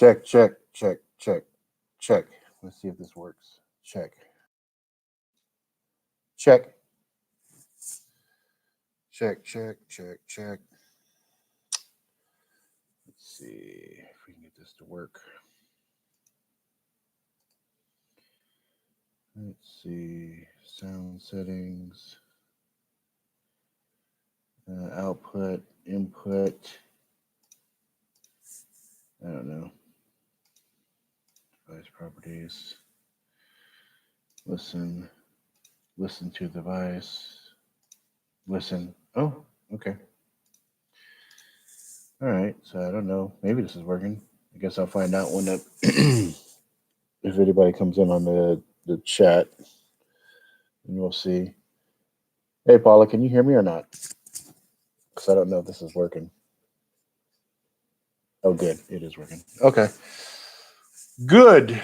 Check, check, check, check, check. Let's see if this works. Check. Check. Check, check, check, check. Let's see if we can get this to work. Let's see. Sound settings. Output, input. I don't know. Device properties. Listen to the device. Listen. Oh, okay. All right. So I don't know. Maybe this is working. I guess I'll find out when that if anybody comes in on the chat, and we'll see. Hey, Paula, can you hear me or not? Because I don't know if this is working. Oh, good. It is working. Okay. Good.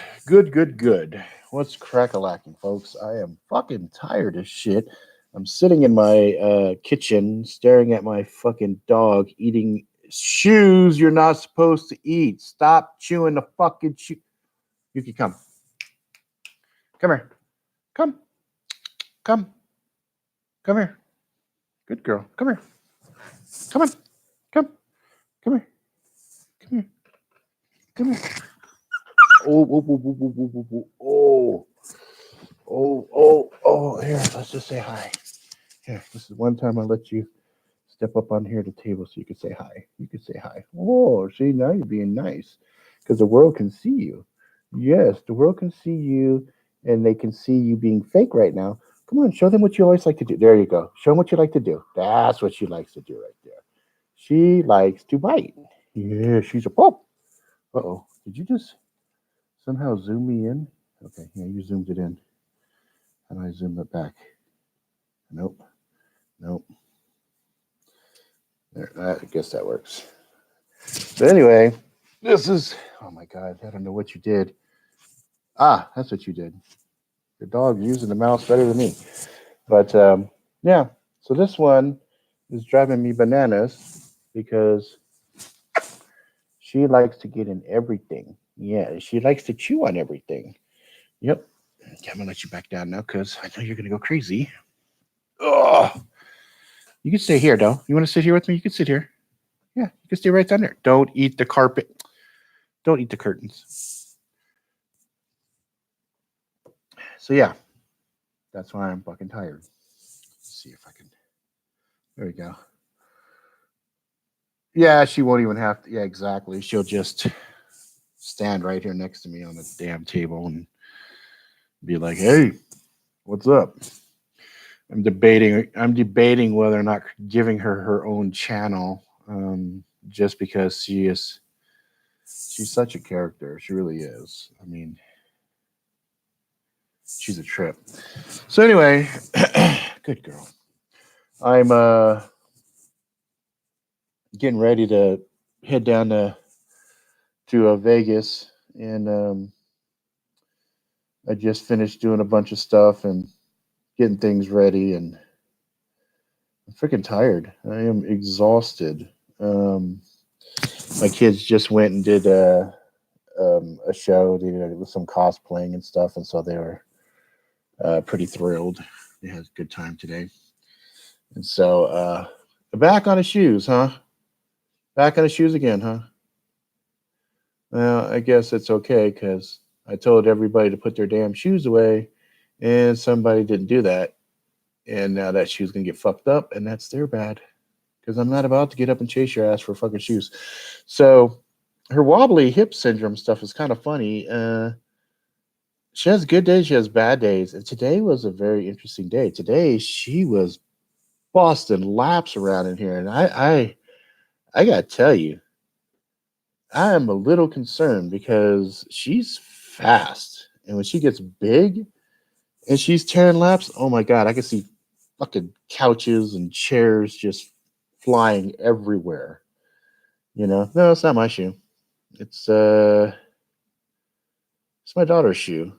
What's crack-a-lacking, folks? I am fucking tired as shit. I'm sitting in my kitchen staring at my fucking dog eating shoes you're not supposed to eat. Stop chewing the fucking shoe. Yuki, come. Come here. Come. Come here. Good girl. Come here. Come on. Come here. Come here. Oh, here, let's just say hi. Here, this is one time I let you step up on here at the table so you can say hi. You can say hi. Oh, see, now you're being nice because the world can see you. Yes, the world can see you and they can see you being fake right now. Come on, show them what you always like to do. There you go. Show them what you like to do. That's what she likes to do right there. She likes to bite. Yeah, she's a pup. Uh-oh. Did you just somehow zoom me in? Okay, yeah, you zoomed it in. And I zoomed it back. Nope. There, I guess that works. But anyway, this is, oh my God, I don't know what you did. Ah, that's what you did. The dog's using the mouse better than me. But yeah, so this one is driving me bananas because she likes to get in everything. Yeah, she likes to chew on everything. Yep. Okay, I'm going to let you back down now because I know you're going to go crazy. Oh, you can stay here, though. You want to sit here with me? You can sit here. Yeah, you can stay right down there. Don't eat the carpet. Don't eat the curtains. So, yeah, that's why I'm fucking tired. Let's see if I can. There we go. Yeah, she won't even have to. Yeah, exactly. She'll just stand right here next to me on the damn table and be like, hey, what's up? I'm debating whether or not giving her own channel, just because she's such a character. She really is. I mean, she's a trip. So anyway, good girl. I'm getting ready to head down to Vegas, and I just finished doing a bunch of stuff and getting things ready, and I'm freaking tired. I am exhausted. My kids just went and did a show. They did some cosplaying and stuff, and so they were pretty thrilled. They had a good time today. And so back on the shoes, huh? Back on the shoes again, huh? Well, I guess it's okay because I told everybody to put their damn shoes away, and somebody didn't do that. And now that shoe's going to get fucked up, and that's their bad. Because I'm not about to get up and chase your ass for fucking shoes. So her wobbly hip syndrome stuff is kind of funny. She has good days, she has bad days. And today was a very interesting day. Today she was busting laps around in here. And I got to tell you, I am a little concerned because she's fast. And when she gets big and she's tearing laps, oh my God, I can see fucking couches and chairs just flying everywhere. You know, no, it's not my shoe. It's my daughter's shoe.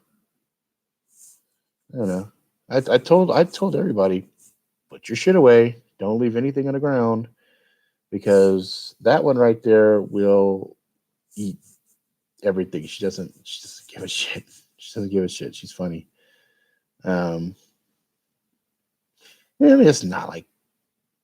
I don't know. I told everybody, put your shit away. Don't leave anything on the ground because that one right there will eat everything. She doesn't give a shit. She doesn't give a shit. She's funny. I mean, it's not like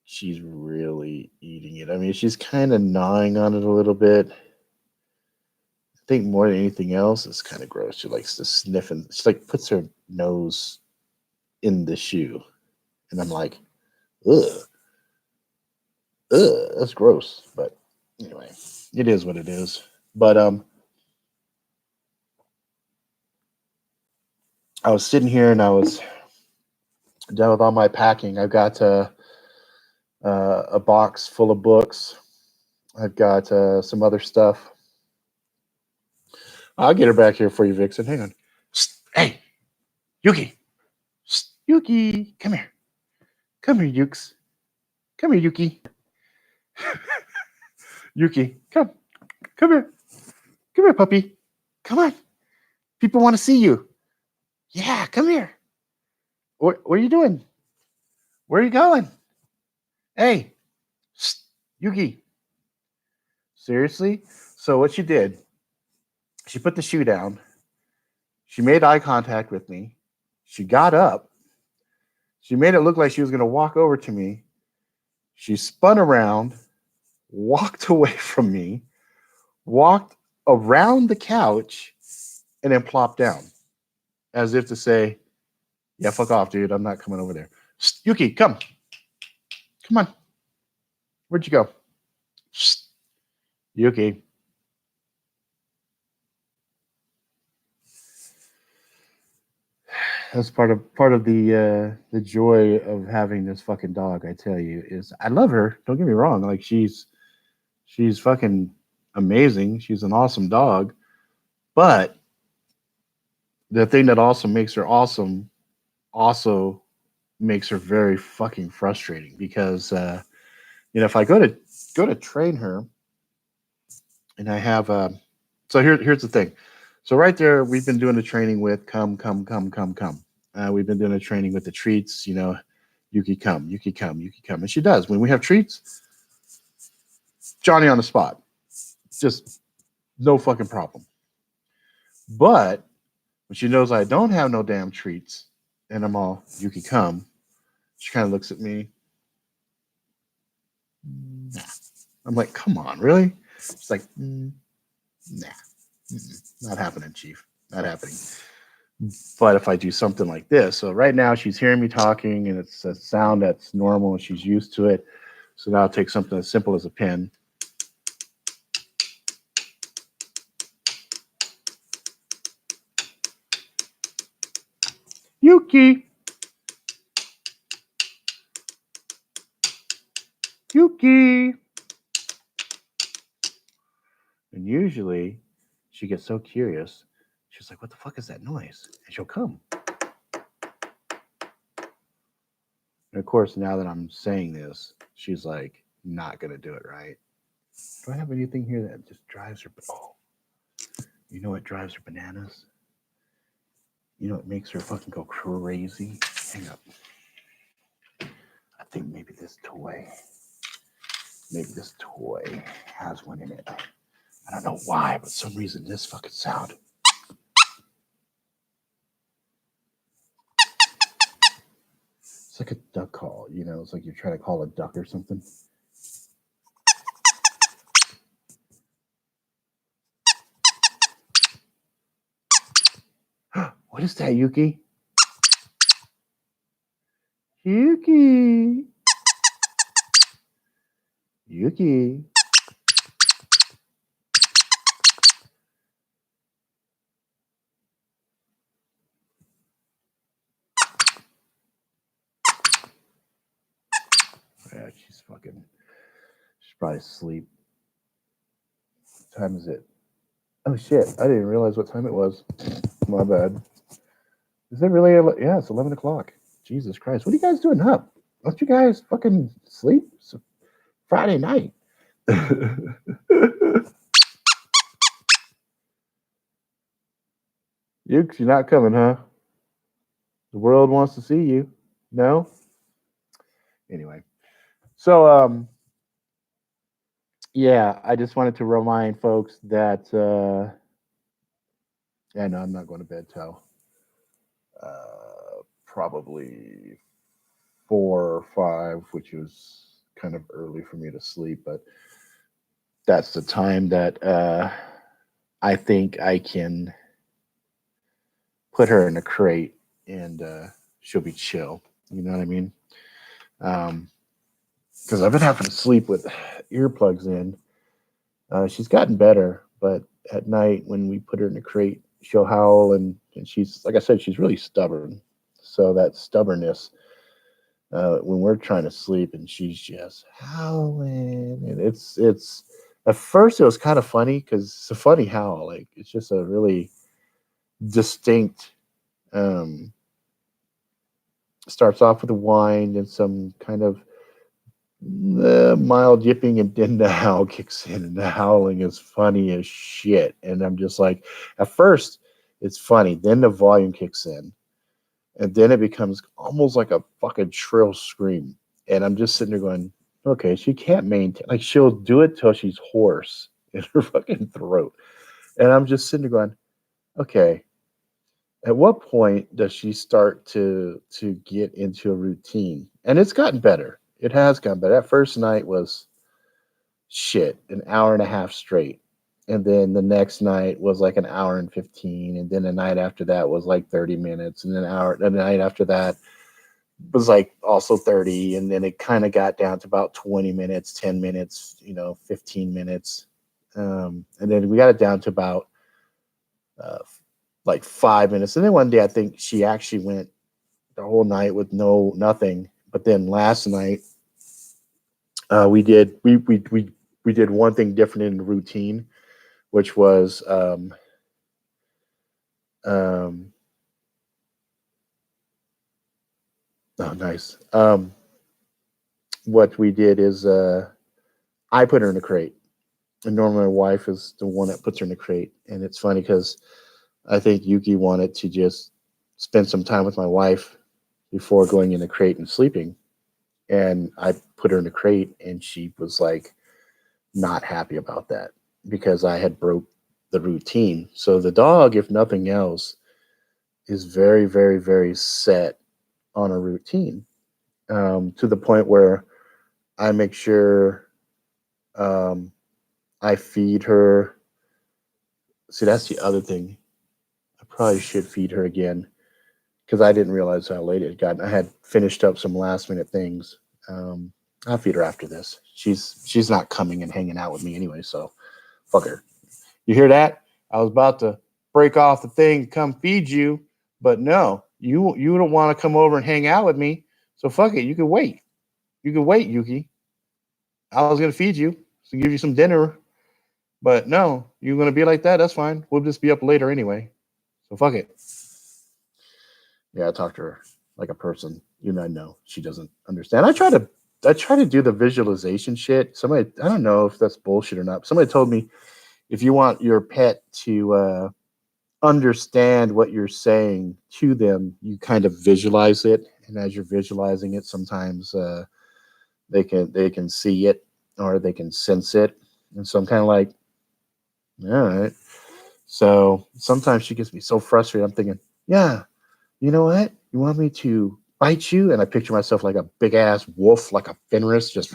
she's really eating it. I mean, she's kind of gnawing on it a little bit. I think more than anything else, it's kind of gross. She likes to sniff and she like puts her nose in the shoe, and I'm like, ugh, that's gross. But anyway, it is what it is. But I was sitting here and I was done with all my packing. I've got a box full of books. I've got some other stuff. I'll get her back here for you, Vixen. Hang on. Psst, hey, Yuki. Psst, Yuki, come here. Come here, Yukes. Come here, Yuki. Yuki, come. Come here. Come here, puppy. Come on. People want to see you. Yeah, come here. What are you doing? Where are you going? Hey, psst, Yuki. Seriously? So what she did, she put the shoe down. She made eye contact with me. She got up. She made it look like she was going to walk over to me. She spun around, walked away from me, walked around the couch, and then plopped down as if to say, yeah, fuck off, dude. I'm not coming over there. Yuki, come. Come on. Where'd you go? Yuki. That's part of the joy of having this fucking dog. I tell you, is I love her. Don't get me wrong. Like she's fucking amazing. She's an awesome dog. But the thing that also makes her awesome also makes her very fucking frustrating because if I go to train her and I have so here's the thing. So right there, we've been doing the training with come. We've been doing the training with the treats, Yuki come, and she does. When we have treats, Johnny on the spot, just no fucking problem. But when she knows I don't have no damn treats, and I'm all Yuki come, she kind of looks at me. Nah. I'm like, come on, really? She's like, nah, not happening, Chief, not happening. But if I do something like this, so right now she's hearing me talking and it's a sound that's normal and she's used to it. So now I'll take something as simple as a pen. Yuki. Yuki. And usually she gets so curious. She's like, what the fuck is that noise? And she'll come. And of course, now that I'm saying this, she's like, not going to do it, right? Do I have anything here that just drives her? Oh, you know what drives her bananas? You know what makes her fucking go crazy? Hang up. I think maybe this toy has one in it. I don't know why, but for some reason this fucking sound. It's like a duck call, it's like you're trying to call a duck or something. What is that, Yuki? Yuki. Yuki. Yeah, she's probably asleep. What time is it? Oh shit, I didn't realize what time it was. My bad. Is it really? Yeah, it's 11 o'clock. Jesus Christ. What are you guys doing up? Don't you guys fucking sleep? It's a Friday night. You're not coming, huh? The world wants to see you. No? Anyway. So, yeah, I just wanted to remind folks that Yeah, no, I'm not going to bed till probably 4 or 5, which was kind of early for me to sleep, but that's the time that I think I can put her in a crate and she'll be chill. You know what I mean? Because I've been having to sleep with earplugs in. She's gotten better, but at night when we put her in a crate, she'll howl, and she's, like I said, she's really stubborn. So that stubbornness, when we're trying to sleep and she's just howling, and it's at first it was kind of funny because it's a funny howl, like it's just a really distinct. Um, Starts off with a whine and some kind of mild yipping, and then the howl kicks in, and the howling is funny as shit. And I'm just like, at first it's funny, then the volume kicks in, and then it becomes almost like a fucking shrill scream. And I'm just sitting there going, okay, she can't maintain, like she'll do it till she's hoarse in her fucking throat. And I'm just sitting there going, okay, at what point does she start to get into a routine? And it's gotten better. It has gotten better. That first night was shit, an hour and a half straight. And then the next night was like an hour and 15. And then the night after that was like 30 minutes. And then an hour, the night after that was like also 30. And then it kind of got down to about 20 minutes, 10 minutes, 15 minutes. And then we got it down to about uh, like 5 minutes. And then one day I think she actually went the whole night with nothing. But then last night we did one thing different in the routine, which was um oh nice. What we did is I put her in a crate. And normally my wife is the one that puts her in a crate. And it's funny because I think Yuki wanted to just spend some time with my wife before going in the crate and sleeping. And I put her in a crate, and she was like not happy about that because I had broke the routine. So the dog, if nothing else, is very, very, very set on a routine, to the point where I make sure um, I feed her. See, that's the other thing. I probably should feed her again because I didn't realize how late it had gotten. I had finished up some last minute things. Um, I'll feed her after this. She's not coming and hanging out with me anyway, so fuck her. You hear that? I was about to break off the thing, come feed you, but no, you don't want to come over and hang out with me. So fuck it. You can wait. You can wait, Yuki. I was gonna feed you, to give you some dinner, but no, you're gonna be like that. That's fine. We'll just be up later anyway. So fuck it. Yeah, I talk to her like a person. I know she doesn't understand. I try to do the visualization shit. Somebody, I don't know if that's bullshit or not. Somebody told me if you want your pet to understand what you're saying to them, you kind of visualize it, and as you're visualizing it, sometimes they can see it or they can sense it, and so I'm kind of like, all right. So sometimes she gets me so frustrated. I'm thinking, yeah, you know what? You want me to bite you? And I picture myself like a big ass wolf, like a Fenris, just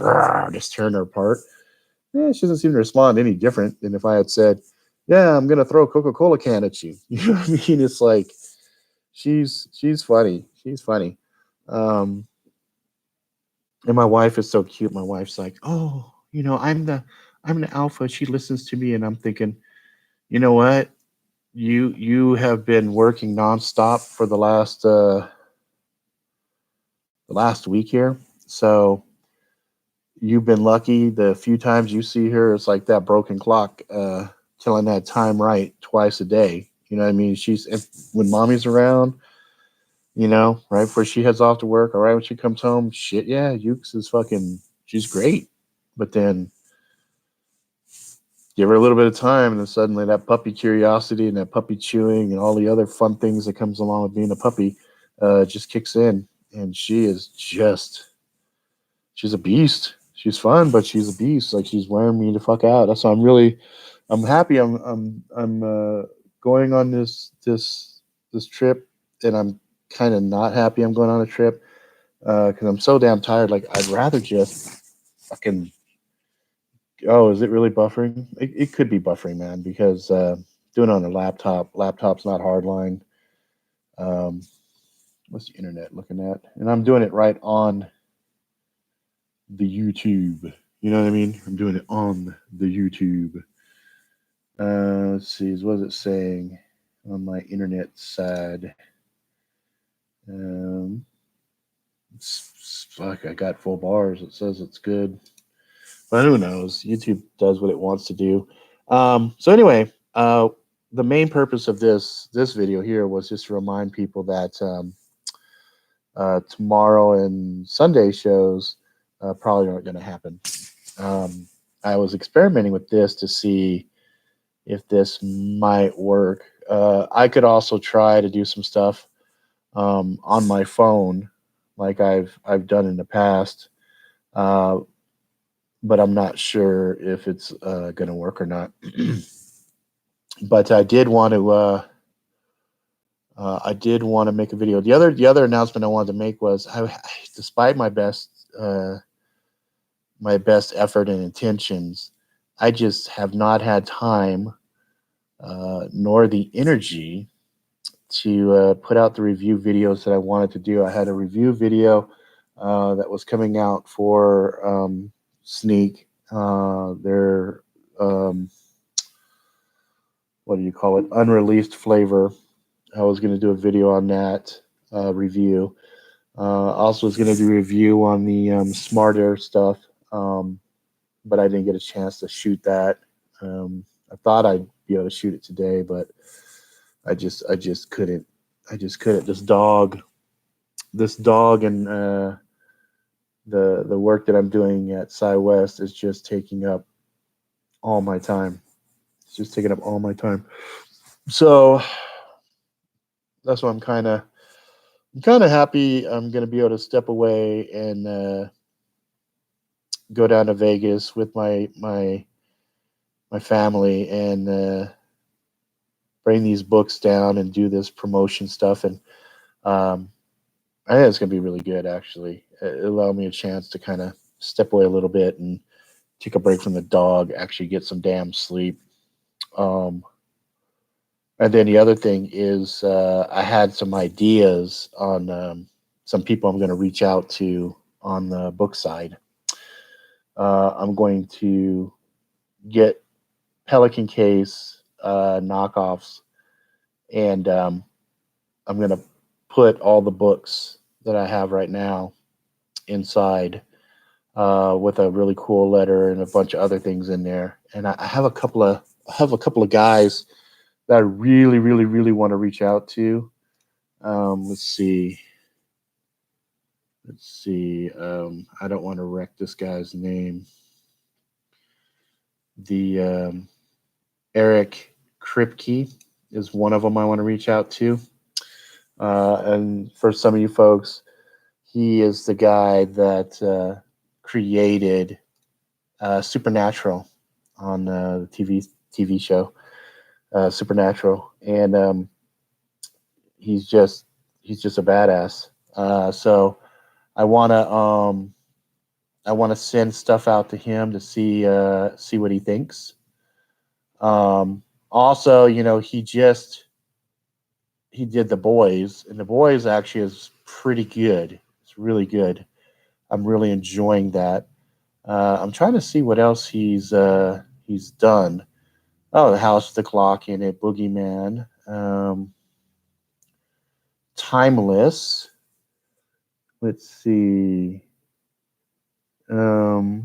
just tearing her apart. Yeah, she doesn't seem to respond any different than if I had said, "Yeah, I'm gonna throw a Coca-Cola can at you." You know what I mean? It's like she's funny. She's funny. Um, and my wife is so cute. My wife's like, "Oh, I'm the alpha." She listens to me, and I'm thinking, you know what? You have been working nonstop for the last week here, so you've been lucky. The few times you see her, it's like that broken clock, telling that time right twice a day. You know what I mean? When mommy's around, right before she heads off to work, all right, when she comes home, shit, yeah, Ukes is fucking, she's great. But then give her a little bit of time, and then suddenly that puppy curiosity and that puppy chewing and all the other fun things that comes along with being a puppy just kicks in, and she's a beast. She's fun, but she's a beast. Like she's wearing me the fuck out. That's why I'm happy. I'm going on this trip, and I'm kind of not happy I'm going on a trip because I'm so damn tired. Like I'd rather just fucking. Oh, is it really buffering? It could be buffering, man, because doing it on a laptop. Laptop's not hardline. Um, what's the internet looking at? And I'm doing it right on the YouTube. You know what I mean? I'm doing it on the YouTube. Let's see. What is it saying on my internet side? Um, fuck, I got full bars. It says it's good, but who knows? YouTube does what it wants to do. So anyway, the main purpose of this video here was just to remind people that tomorrow and Sunday shows probably aren't going to happen. I was experimenting with this to see if this might work. I could also try to do some stuff on my phone, like I've done in the past, uh, but I'm not sure if it's going to work or not. But I did want to make a video. The other announcement I wanted to make was, despite my best effort and intentions, I just have not had time nor the energy to put out the review videos that I wanted to do. I had a review video that was coming out for Sneak. Their what do you call it? Unreleased flavor. I was going to do a video on that review. Also was going to do a review on the Smart Air stuff, but I didn't get a chance to shoot that. I thought I'd be able to shoot it today, but I just couldn't. I just couldn't. This dog, and the work that I'm doing at Cy West is just taking up all my time. It's just taking up all my time. So that's why I'm kind of happy. I'm gonna be able to step away and go down to Vegas with my family and bring these books down and do this promotion stuff. And I think it's gonna be really good. Actually, it allowed me a chance to kind of step away a little bit and take a break from the dog. Actually, get some damn sleep. Um, And then the other thing is, I had some ideas on some people I'm going to reach out to on the book side. I'm going to get Pelican Case knockoffs, and I'm going to put all the books that I have right now inside with a really cool letter and a bunch of other things in there. And I have a couple of guys that I really, really, really want to reach out to. Let's see. I don't want to wreck this guy's name. The Eric Kripke is one of them I want to reach out to. And for some of you folks, he is the guy that created Supernatural on the TV show Supernatural, and he's just a badass. So I want to send stuff out to him to see what he thinks. Also, he did The Boys, and The Boys actually is pretty good. It's really good. I'm really enjoying that. I'm trying to see what else he's done. Oh, The House with the Clock in it, Boogeyman, Timeless. Let's see. Oh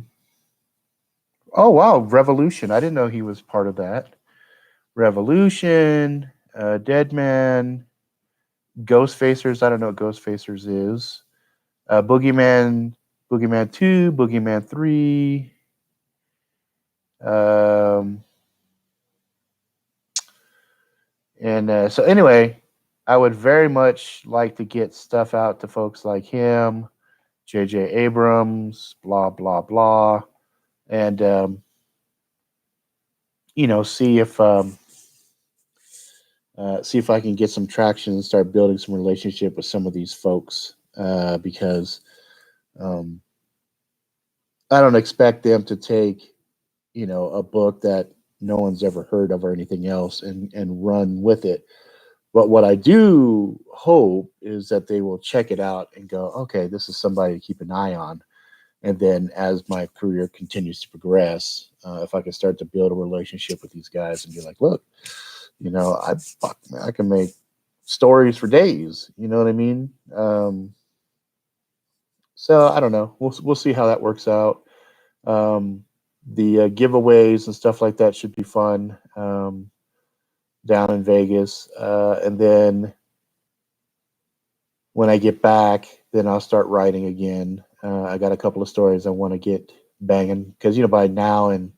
wow, Revolution. I didn't know he was part of that. Revolution, Dead Man, Ghostfacers. I don't know what Ghostfacers is. Boogeyman 2, Boogeyman 3. And so anyway, I would very much like to get stuff out to folks like him, J.J. Abrams, blah, blah, blah. And, see if see if I can get some traction and start building some relationship with some of these folks, because um, I don't expect them to take, a book that no one's ever heard of or anything else and run with it. But what I do hope is that they will check it out and go, okay, this is somebody to keep an eye on. And then as my career continues to progress, if I can start to build a relationship with these guys and be like, look, I can make stories for days. You know what I mean? So I don't know. We'll see how that works out. Um, the giveaways and stuff like that should be fun, down in Vegas, and then when I get back, then I'll start writing again. I got a couple of stories I want to get banging because by now and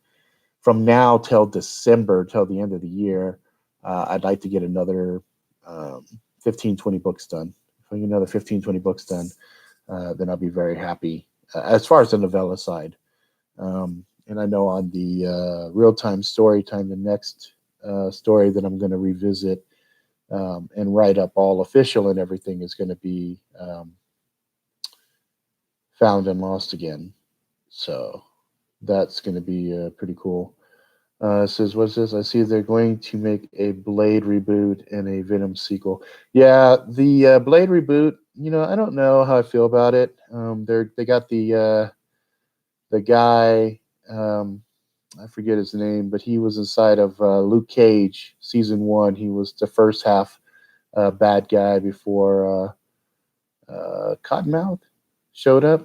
from now till December, till the end of the year, I'd like to get another 15, 20 books done. If I get another 15, 20 books done, then I'll be very happy as far as the novella side. And I know on the real time story time, the next story that I'm going to revisit and write up all official and everything is going to be Found and Lost Again. So that's going to be pretty cool. It says, what's this? I see they're going to make a Blade reboot and a Venom sequel. Yeah, the Blade reboot, I don't know how I feel about it. They got the guy, I forget his name, but he was inside of Luke Cage season one. He was the first half bad guy before Cottonmouth showed up.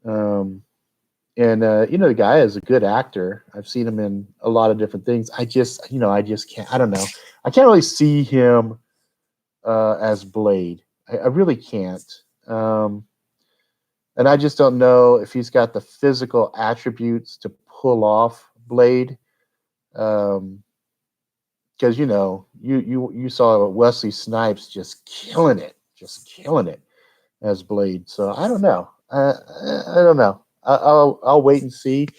Um, and the guy is a good actor. I've seen him in a lot of different things. I just can't. I don't know. I can't really see him as Blade. I really can't. And I just don't know if he's got the physical attributes to pull off Blade. Because you saw Wesley Snipes just killing it as Blade. So I don't know. I don't know. I'll wait and see.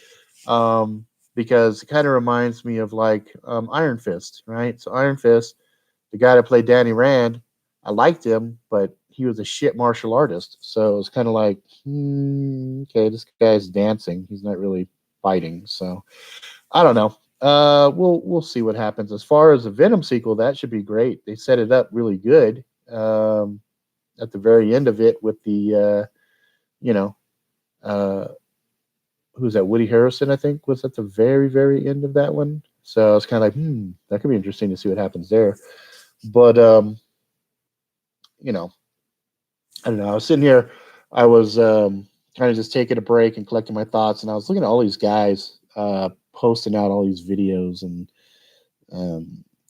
Because it kind of reminds me of like Iron Fist, right? So Iron Fist, the guy that played Danny Rand, I liked him, but he was a shit martial artist. So it's kind of like, okay, this guy's dancing. He's not really fighting. So I don't know. We'll see what happens. As far as the Venom sequel, that should be great. They set it up really good at the very end of it with the you know uh, who's that? Woody Harrelson, I think, was at the very very end of that one. So it's kind of like, that could be interesting to see what happens there. But you know, I don't know. I was sitting here, I was kind of just taking a break and collecting my thoughts, and I was looking at all these guys posting out all these videos and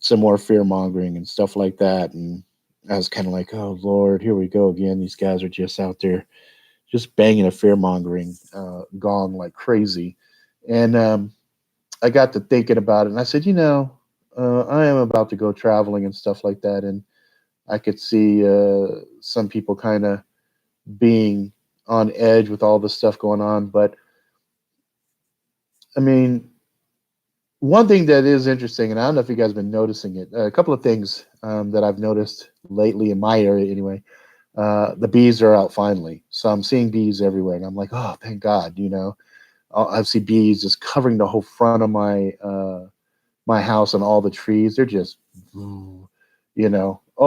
some more fear mongering and stuff like that. And I was kind of like, oh Lord, here we go again. These guys are just out there, just banging a fear mongering gong like crazy. And I got to thinking about it, and I said, I am about to go traveling and stuff like that, and I could see some people kind of being on edge with all this stuff going on. But I mean, one thing that is interesting, and I don't know if you guys have been noticing it, a couple of things that I've noticed lately in my area anyway. The bees are out finally. So I'm seeing bees everywhere, and I'm like, oh, thank God, I see bees just covering the whole front of my house and all the trees. They're just, oh,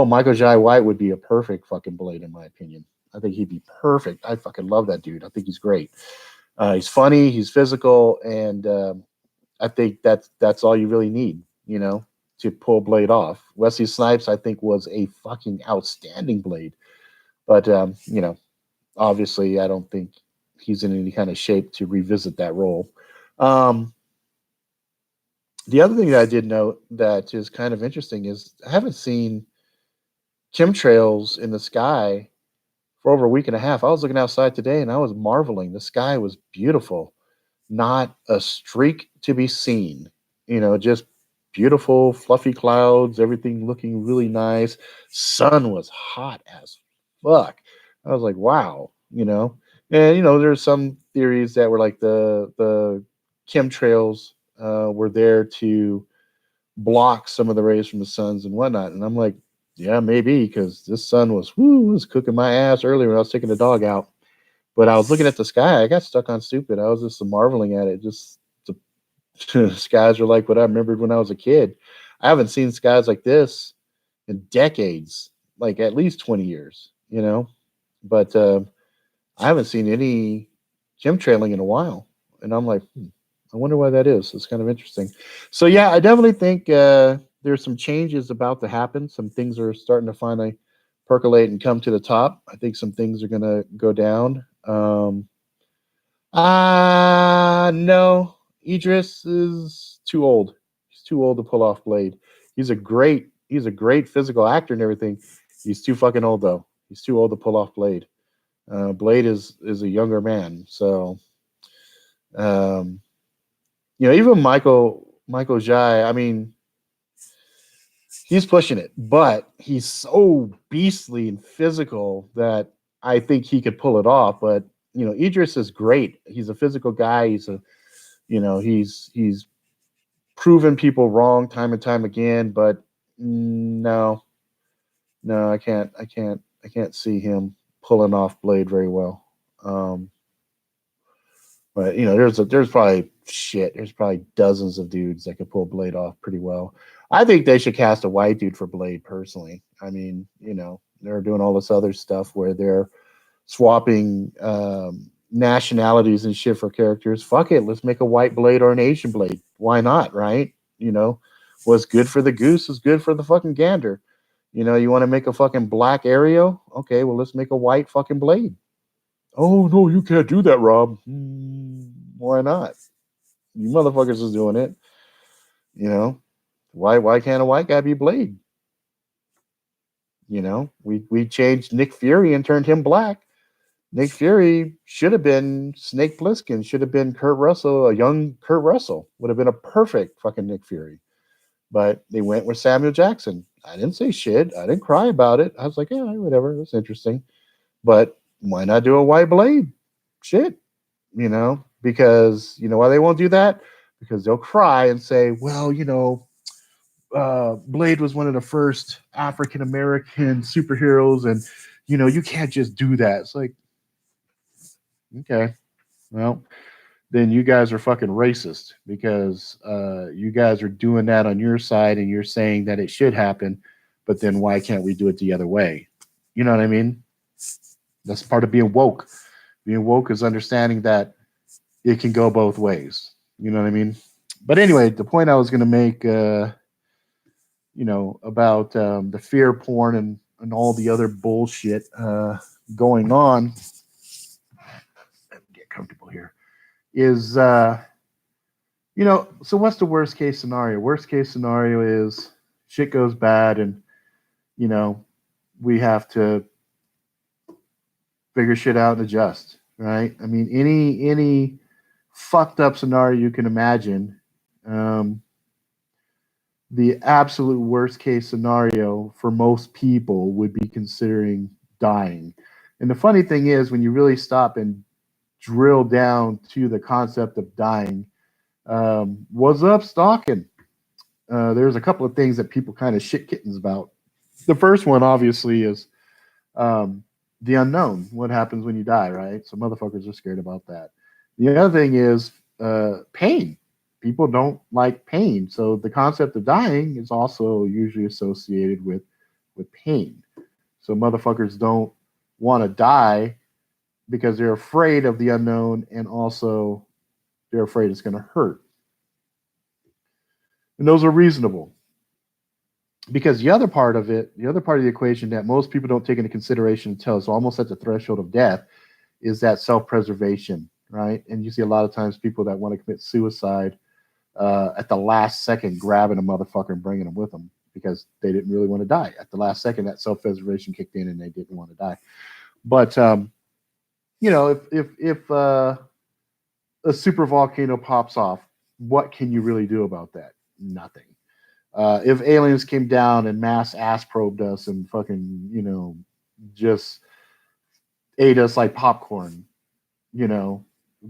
Michael Jai White would be a perfect fucking Blade in my opinion. I think he'd be perfect. I fucking love that dude. I think he's great. He's funny, he's physical, and I think that's all you really need, to pull Blade off. Wesley Snipes, I think, was a fucking outstanding Blade, but obviously, I don't think he's in any kind of shape to revisit that role. The other thing that I did note that is kind of interesting is I haven't seen chemtrails in the sky for over a week and a half. I was looking outside today and I was marveling. The sky was beautiful, not a streak to be seen. Just beautiful, fluffy clouds, everything looking really nice. Sun was hot as fuck. I was like, wow, And there's some theories that were like the chemtrails were there to block some of the rays from the suns and whatnot. And I'm like, yeah, maybe, because this sun was cooking my ass earlier when I was taking the dog out. But I was looking at the sky. I got stuck on stupid. I was just marveling at it. Just the skies are like what I remembered when I was a kid. I haven't seen skies like this in decades, like at least 20 years, you know. But I haven't seen any chemtrailing in a while. And I'm like, I wonder why that is. It's kind of interesting. So yeah, I definitely think there's some changes about to happen. Some things are starting to finally percolate and come to the top. I think some things are going to go down. No, Idris is too old. He's too old to pull off Blade. He's a great physical actor and everything. He's too fucking old though. He's too old to pull off Blade. Blade is a younger man, so um, even Michael Jai. I mean, he's pushing it, but he's so beastly and physical that I think he could pull it off. But Idris is great. He's a physical guy. He's proven people wrong time and time again. But no, no, I can't see him pulling off Blade very well. But there's probably dozens of dudes that could pull Blade off pretty well. I think they should cast a white dude for Blade personally. I mean, they're doing all this other stuff where they're swapping nationalities and shit for characters. Fuck it, let's make a white Blade or an Asian Blade. Why not, right? What's good for the goose is good for the fucking gander. You want to make a fucking black Aereo? Okay, well let's make a white fucking Blade. Oh no, you can't do that, Rob. Why not? You motherfuckers is doing it. Why can't a white guy be Blade? We changed Nick Fury and turned him black. Nick Fury should have been Snake Plissken, should have been Kurt Russell, a young Kurt Russell. Would have been a perfect fucking Nick Fury. But they went with Samuel Jackson. I didn't say shit. I didn't cry about it. I was like, yeah, whatever. That's interesting. But why not do a white Blade? Shit. Because why they won't do that? Because they'll cry and say, well, Blade was one of the first African American superheroes, and you can't just do that. It's like, okay, well, then you guys are fucking racist because you guys are doing that on your side, and you're saying that it should happen, but then why can't we do it the other way? You know what I mean? That's part of being woke. Being woke is understanding that it can go both ways. You know what I mean? But anyway, the point I was going to make, about the fear porn and all the other bullshit going on. Let me get comfortable here. Is, so what's the worst case scenario? Worst case scenario is shit goes bad and, we have to figure shit out and adjust, right? I mean, any fucked up scenario you can imagine. The absolute worst case scenario for most people would be considering dying. And the funny thing is, when you really stop and drill down to the concept of dying, what's up, stalking? There's a couple of things that people kind of shit kittens about. The first one, obviously, is the unknown. What happens when you die, right? So motherfuckers are scared about that. The other thing is pain. People don't like pain. So the concept of dying is also usually associated with pain. So motherfuckers don't want to die because they're afraid of the unknown, and also they're afraid it's going to hurt. And those are reasonable. Because the other part of the equation that most people don't take into consideration until it's almost at the threshold of death is that self-preservation, right? And you see a lot of times people that want to commit suicide at the last second grabbing a motherfucker and bringing them with them because they didn't really want to die. At the last second, that self-preservation kicked in and they didn't want to die. But, if a super volcano pops off, what can you really do about that? Nothing. If aliens came down and mass ass probed us and fucking, just ate us like popcorn, we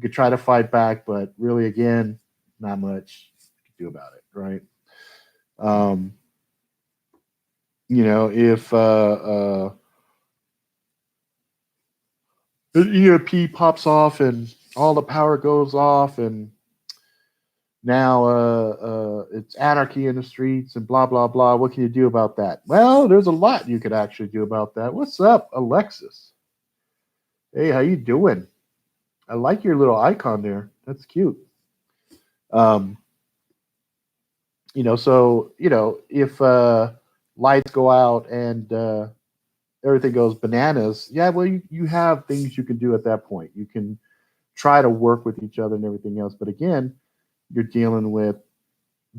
could try to fight back, but really, again, not much to do about it, right? Um, if an EMP pops off and all the power goes off and now it's anarchy in the streets and blah blah blah. What can you do about that? Well, there's a lot you could actually do about that. What's up, Alexis? Hey, how you doing? I like your little icon there. That's cute. Um, if lights go out and everything goes bananas, yeah, well, you have things you can do at that point. You can try to work with each other and everything else. But again, you're dealing with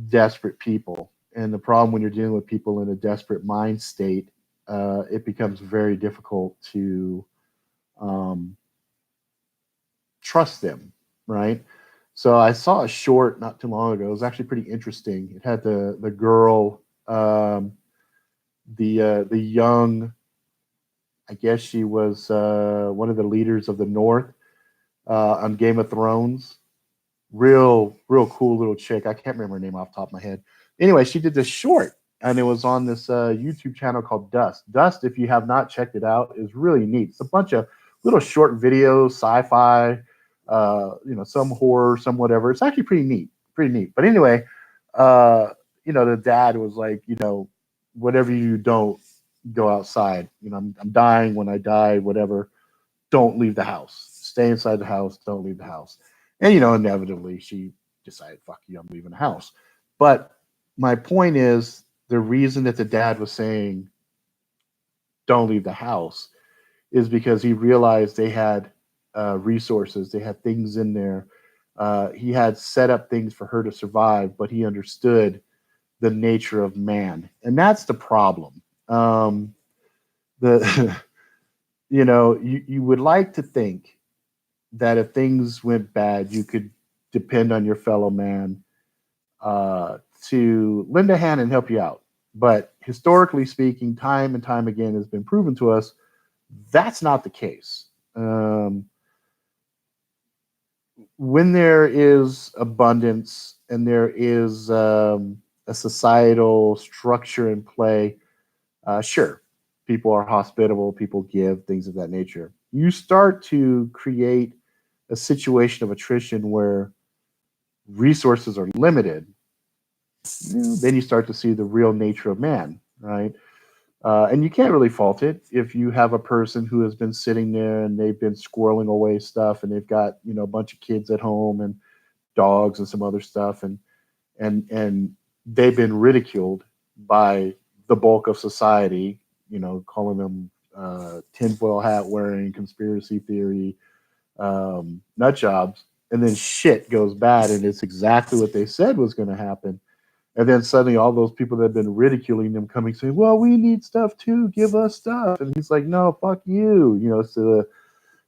desperate people. And the problem when you're dealing with people in a desperate mind state, it becomes very difficult to trust them, right? So I saw a short not too long ago. It was actually pretty interesting. It had the girl, the young, I guess she was one of the leaders of the North on Game of Thrones. Real cool little chick. I can't remember her name off the top of my head. Anyway, she did this short, and it was on this YouTube channel called Dust. Dust, if you have not checked it out, is really neat. It's a bunch of little short videos, sci-fi, some horror, some whatever. It's actually pretty neat. But anyway, the dad was like, whatever you don't go outside. I'm dying. When I die, whatever, don't leave the house. Stay inside the house. Don't leave the house. And inevitably she decided, fuck you, I'm leaving the house. But my point is, the reason that the dad was saying don't leave the house is because he realized they had resources, they had things in there. He had set up things for her to survive, but he understood the nature of man, and that's the problem. The you would like to think that if things went bad, you could depend on your fellow man to lend a hand and help you out. But historically speaking, time and time again has been proven to us that's not the case. When there is abundance and there is a societal structure in play, sure, people are hospitable, people give, things of that nature. You start to create a situation of attrition where resources are limited, then you start to see the real nature of man, right? And you can't really fault it if you have a person who has been sitting there and they've been squirreling away stuff and they've got a bunch of kids at home and dogs and some other stuff and they've been ridiculed by the bulk of society, calling them tinfoil hat wearing, conspiracy theory, nut jobs, and then shit goes bad and it's exactly what they said was going to happen. And then suddenly all those people that have been ridiculing them coming saying, well, we need stuff too, give us stuff. And he's like, no, fuck you. So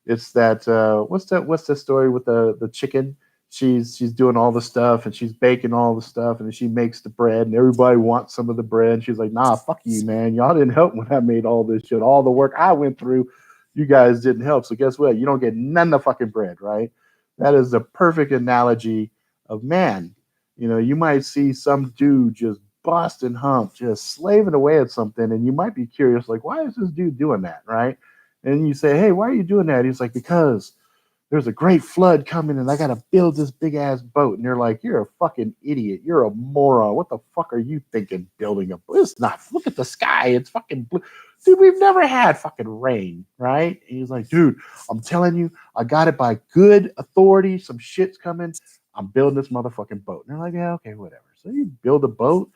it's that what's the story with the chicken? She's doing all the stuff and she's baking all the stuff and then she makes the bread and everybody wants some of the bread. And she's like, nah, fuck you, man. Y'all didn't help when I made all this shit. All the work I went through, you guys didn't help. So guess what? You don't get none of the fucking bread, right? That is the perfect analogy of man. You might see some dude just busting hump, just slaving away at something, and you might be curious, like, why is this dude doing that, right? And you say, hey, why are you doing that? He's like, because there's a great flood coming and I got to build this big ass boat. And you're like, you're a fucking idiot. You're a moron. What the fuck are you thinking building a boat? It's not. Look at the sky. It's fucking blue. Dude, we've never had fucking rain, right? And he's like, dude, I'm telling you, I got it by good authority. Some shit's coming. I'm building this motherfucking boat. And they're like, yeah, okay, whatever. So you build a boat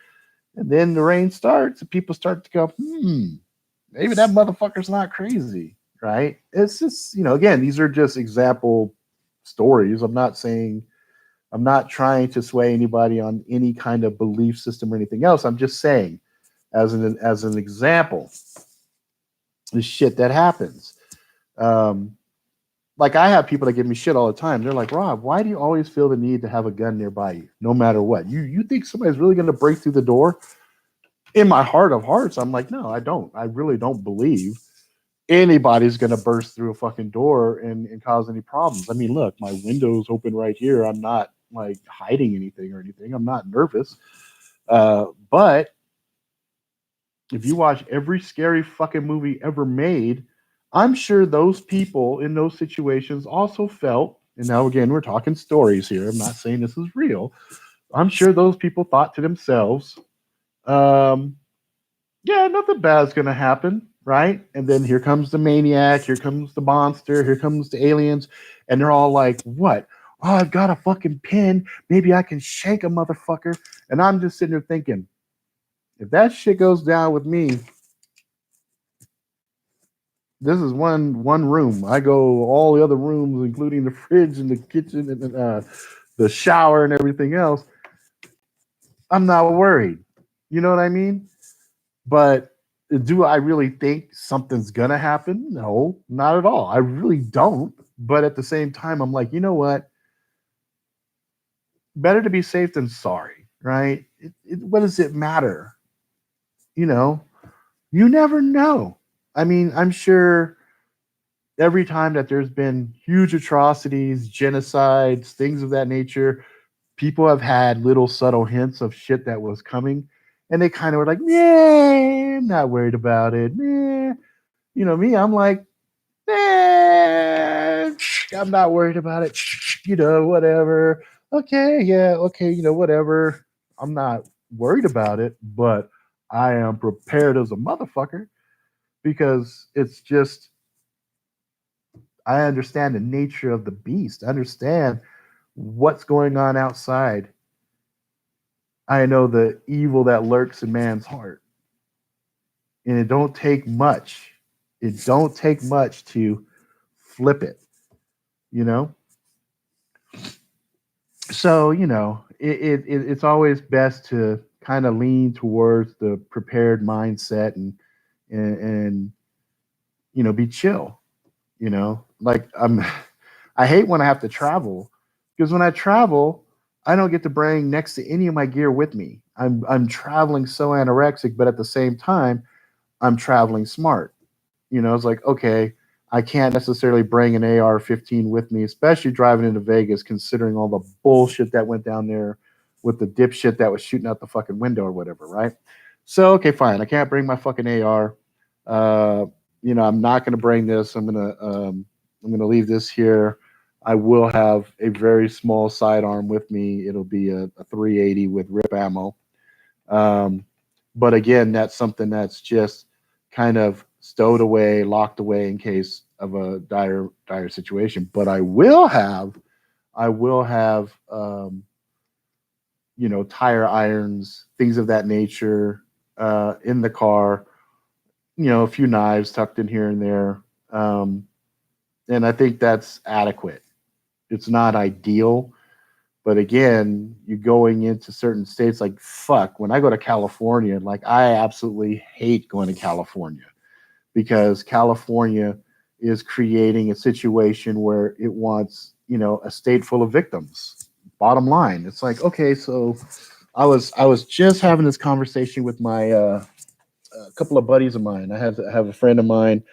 and then the rain starts and people start to go, maybe that motherfucker's not crazy. Right? It's just, again, these are just example stories. I'm not trying to sway anybody on any kind of belief system or anything else. I'm just saying, as an example, the shit that happens. Like I have people that give me shit all the time. They're like, Rob, why do you always feel the need to have a gun nearby you, no matter what? You think somebody's really going to break through the door? In my heart of hearts, I'm like, no, I don't. I really don't believe anybody's going to burst through a fucking door and cause any problems. I mean, look, my window's open right here. I'm not like hiding anything or anything. I'm not nervous. But if you watch every scary fucking movie ever made, I'm sure those people in those situations also felt, and now again, we're talking stories here. I'm not saying this is real. I'm sure those people thought to themselves, um, yeah, nothing bad's going to happen, right? And then here comes the maniac, here comes the monster, here comes the aliens, and they're all like, what? Oh, I've got a fucking pin. Maybe I can shake a motherfucker. And I'm just sitting there thinking, if that shit goes down with me, this is one room. I go all the other rooms, including the fridge and the kitchen and the shower and everything else. I'm not worried. You know what I mean? But do I really think something's gonna happen? No, not at all. I really don't. But at the same time, I'm like, you know what? Better to be safe than sorry, right? What does it matter? You know, you never know. I mean, I'm sure every time that there's been huge atrocities, genocides, things of that nature, people have had little subtle hints of shit that was coming, and they kind of were like, "Yeah, I'm not worried about it." Meh. You know me, I'm like, I'm not worried about it. You know, whatever. Okay, yeah, okay, you know, whatever. I'm not worried about it, but I am prepared as a motherfucker because it's just I understand the nature of the beast. I understand what's going on outside. I know the evil that lurks in man's heart. And it don't take much. It don't take much to flip it, you know? So, you know, it's always best to kind of lean towards the prepared mindset and you know, be chill, you know? Like I hate when I have to travel because when I travel, I don't get to bring next to any of my gear with me. I'm traveling so anorexic, but at the same time, I'm traveling smart. You know, it's like, okay, I can't necessarily bring an AR-15 with me, especially driving into Vegas, considering all the bullshit that went down there with the dipshit that was shooting out the fucking window or whatever, right? So, okay, fine. I can't bring my fucking AR. Uh, you know, I'm not going to bring this. I'm gonna leave this here. I will have a very small sidearm with me. It'll be a 380 with rip ammo. Um, but again, that's something that's just kind of stowed away, locked away in case of a dire situation. But I will have, you know, tire irons, things of that nature, in the car. You know, a few knives tucked in here and there, and I think that's adequate. It's not ideal, but again, you're going into certain states like fuck. When I go to California, like I absolutely hate going to California because California is creating a situation where it wants, you know, a state full of victims. Bottom line, it's like, okay, so I was just having this conversation with my a couple of buddies of mine. I have a friend of mine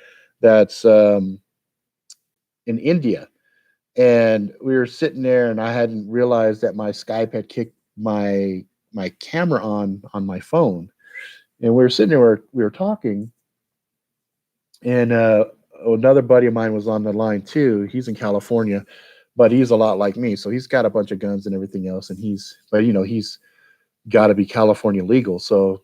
that's in India, and we were sitting there, and I hadn't realized that my Skype had kicked my camera on my phone, and we were sitting there, we were talking, and another buddy of mine was on the line too. He's in California, but he's a lot like me, so he's got a bunch of guns and everything else, and but you know, he's got to be California legal, so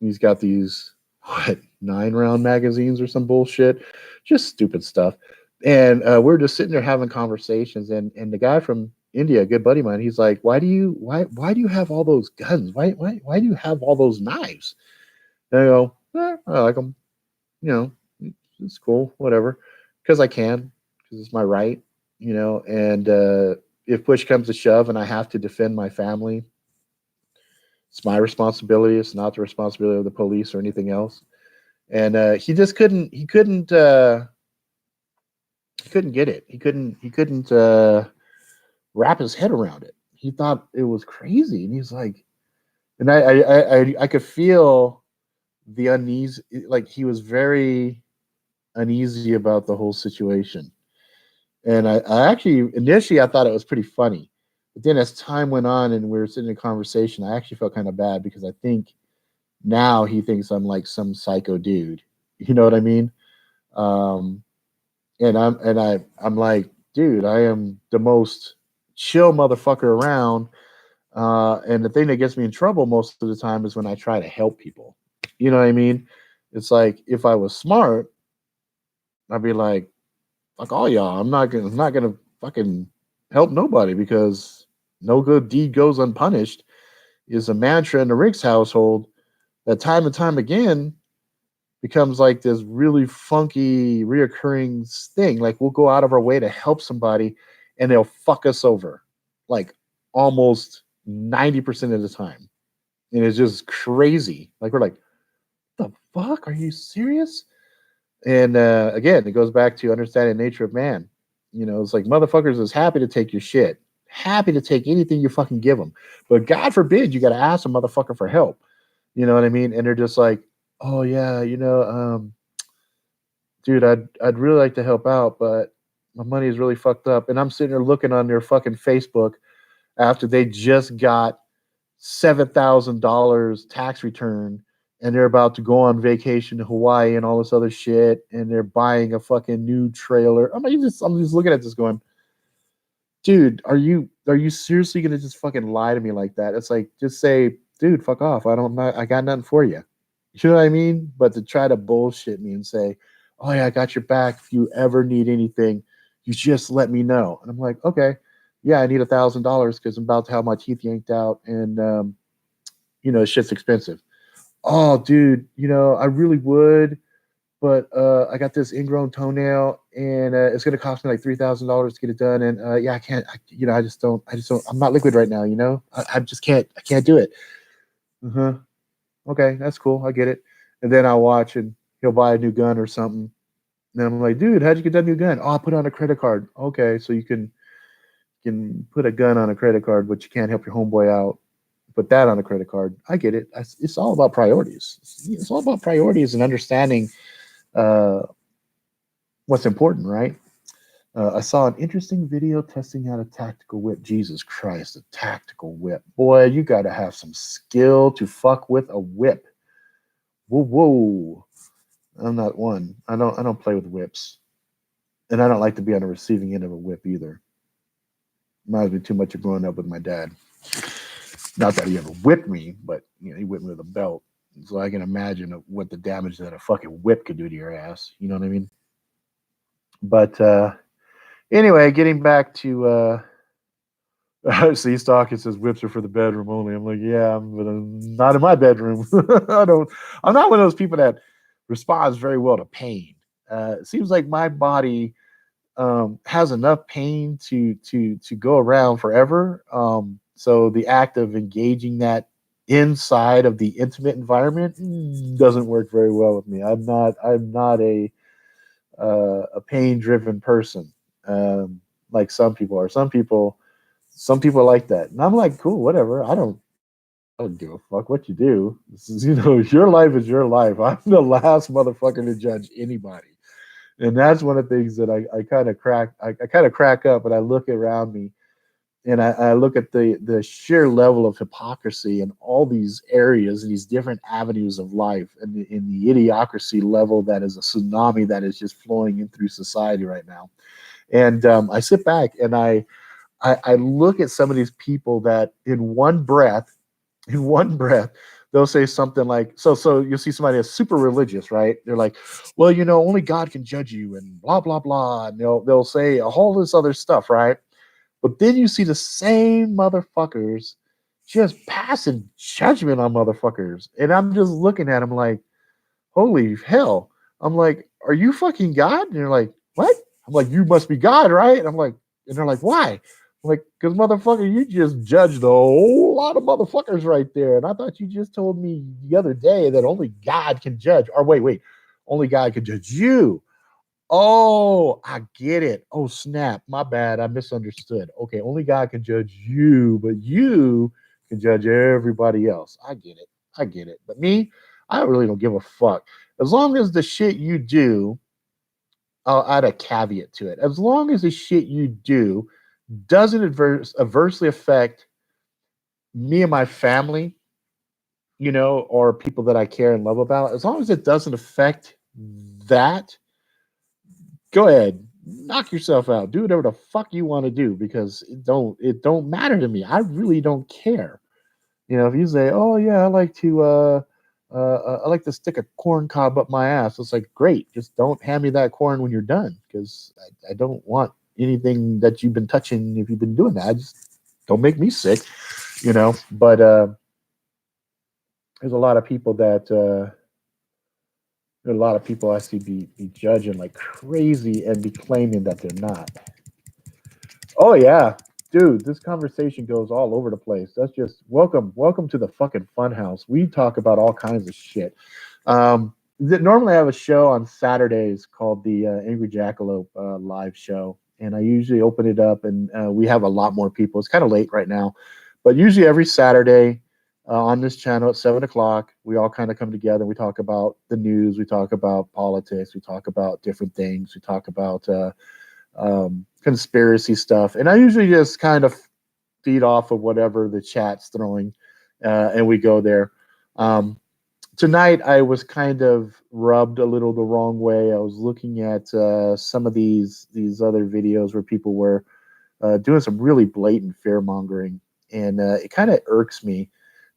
he's got these what 9 round magazines or some bullshit, just stupid stuff. And we're just sitting there having conversations, and the guy from India, a good buddy of mine, he's like, why do you have all those guns? Why do you have all those knives? And I go, I like them. You know, it's cool, whatever, because I can, because it's my right. You know, and if push comes to shove, and I have to defend my family, it's my responsibility. It's not the responsibility of the police or anything else. And he just couldn't. He couldn't get it. He couldn't wrap his head around it. He thought it was crazy, and he's like, and I could feel the unease. Like he was very uneasy about the whole situation. And I actually initially I thought it was pretty funny. But then as time went on and we were sitting in a conversation, I actually felt kind of bad because I think now he thinks I'm like some psycho dude. You know what I mean? Um, I'm like, dude, I am the most chill motherfucker around. And the thing that gets me in trouble most of the time is when I try to help people. You know what I mean? It's like if I was smart, I'd be like, fuck all y'all. I'm not gonna fucking help nobody because no good deed goes unpunished is a mantra in the Rick's household that time and time again becomes like this really funky reoccurring thing. Like we'll go out of our way to help somebody and they'll fuck us over like almost 90% of the time. And it's just crazy. Like we're like, the fuck? Are you serious? And again, it goes back to understanding the nature of man. You know, it's like motherfuckers is happy to take your shit, happy to take anything you fucking give them. But God forbid you got to ask a motherfucker for help. You know what I mean? And they're just like, oh yeah, dude, I'd really like to help out, but my money is really fucked up. And I'm sitting there looking on their fucking Facebook after they just got $7,000 tax return and they're about to go on vacation to Hawaii and all this other shit, and they're buying a fucking new trailer. I'm just looking at this going, dude, are you seriously gonna just fucking lie to me like that? It's like just say, dude, fuck off. I got nothing for you. You know what I mean? But to try to bullshit me and say, oh yeah, I got your back. If you ever need anything, you just let me know. And I'm like, okay, yeah, I need $1,000 because I'm about to have my teeth yanked out, and shit's expensive. Oh, dude, I really would, but I got this ingrown toenail, and it's gonna cost me like $3,000 to get it done. And yeah, I can't. I just don't. I'm not liquid right now. I just can't. I can't do it. Uh huh. Okay, that's cool. I get it. And then I'll watch, and he'll buy a new gun or something. And I'm like, dude, how'd you get that new gun? Oh, I put it on a credit card. Okay, so you can put a gun on a credit card, but you can't help your homeboy out. Put that on a credit card. I get it. It's all about priorities. It's all about priorities and understanding uh, what's important, right? I saw an interesting video testing out a tactical whip. Jesus Christ, a tactical whip. Boy, you got to have some skill to fuck with a whip. Whoa, whoa. I'm not one. I don't play with whips. And I don't like to be on the receiving end of a whip either. Reminds me too much of growing up with my dad. Not that he ever whipped me, but he whipped me with a belt. So I can imagine what the damage that a fucking whip could do to your ass. You know what I mean? But anyway, getting back to see Stockton says whips are for the bedroom only. I'm like, yeah, but I'm not in my bedroom. I'm not one of those people that responds very well to pain. It seems like my body has enough pain to go around forever. So the act of engaging that inside of the intimate environment doesn't work very well with me. I'm not a pain driven person, like some people are. Some people like that, and I'm like, cool, whatever. I don't give a fuck what you do. This is, your life is your life. I'm the last motherfucker to judge anybody. And that's one of the things that I kind of crack. I kind of crack up, and I look around me, and I look at the sheer level of hypocrisy in all these areas, these different avenues of life, and in the idiocracy level that is a tsunami that is just flowing in through society right now. And I sit back and I look at some of these people that in one breath, they'll say something like, so you'll see somebody that's super religious, right? They're like, well, only God can judge you and blah, blah, blah. And they'll say a whole this other stuff, right? But then you see the same motherfuckers just passing judgment on motherfuckers. And I'm just looking at them like, holy hell. I'm like, are you fucking God? And they're like, what? I'm like, you must be God, right? And I'm like, and they're like, why? I'm like, because motherfucker, you just judged a whole lot of motherfuckers right there. And I thought you just told me the other day that only God can judge. Or wait, only God can judge you. Oh, I get it. Oh, snap. My bad. I misunderstood. Okay, only God can judge you, but you can judge everybody else. I get it. I get it. But me, I really don't give a fuck. As long as the shit you do, I'll add a caveat to it. As long as the shit you do doesn't adversely affect me and my family, or people that I care and love about, as long as it doesn't affect that, go ahead, knock yourself out. Do whatever the fuck you want to do because it don't matter to me. I really don't care. If you say, "Oh yeah, I like to stick a corn cob up my ass," it's like, great. Just don't hand me that corn when you're done, because I don't want anything that you've been touching if you've been doing that. Just don't make me sick, But there's a lot of people that there's a lot of people I see be judging like crazy and be claiming that they're not. Oh yeah, dude, this conversation goes all over the place. That's just welcome to the fucking fun house. We talk about all kinds of shit. Normally I have a show on Saturdays called the Angry Jackalope live show, and I usually open it up, and we have a lot more people. It's kind of late right now, but usually every Saturday on this channel at 7 o'clock, we all kind of come together. We talk about the news, we talk about politics, we talk about different things, we talk about conspiracy stuff, and I usually just kind of feed off of whatever the chat's throwing, and we go there. Um, Tonight, I was kind of rubbed a little the wrong way. I was looking at some of these other videos where people were doing some really blatant fear mongering, and it kind of irks me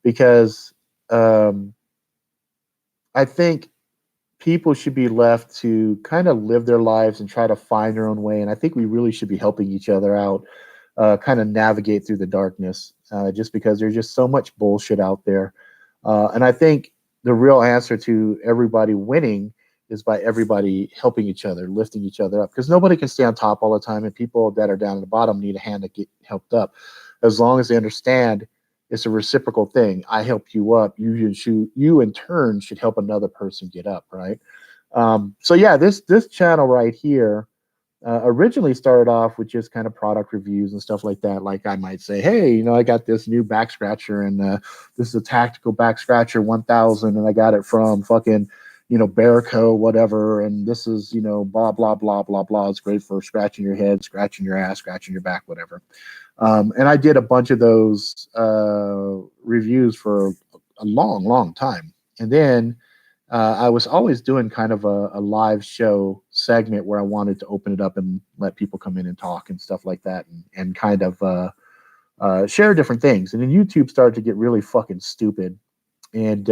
because um, I think people should be left to kind of live their lives and try to find their own way. And I think we really should be helping each other out, kind of navigate through the darkness, just because there's just so much bullshit out there. And I think the real answer to everybody winning is by everybody helping each other, lifting each other up, because nobody can stay on top all the time, and people that are down at the bottom need a hand to get helped up. As long as they understand it's a reciprocal thing. I help you up. You in turn should help another person get up, right? So yeah, this channel right here originally started off with just kind of product reviews and stuff like that. Like I might say, hey, I got this new back scratcher, and this is a tactical back scratcher 1000, and I got it from fucking, Bearco, whatever. And this is, blah, blah, blah, blah, blah. It's great for scratching your head, scratching your ass, scratching your back, whatever. And I did a bunch of those reviews for a long, long time. And then I was always doing kind of a live show segment where I wanted to open it up and let people come in and talk and stuff like that, and kind of share different things. And then YouTube started to get really fucking stupid. And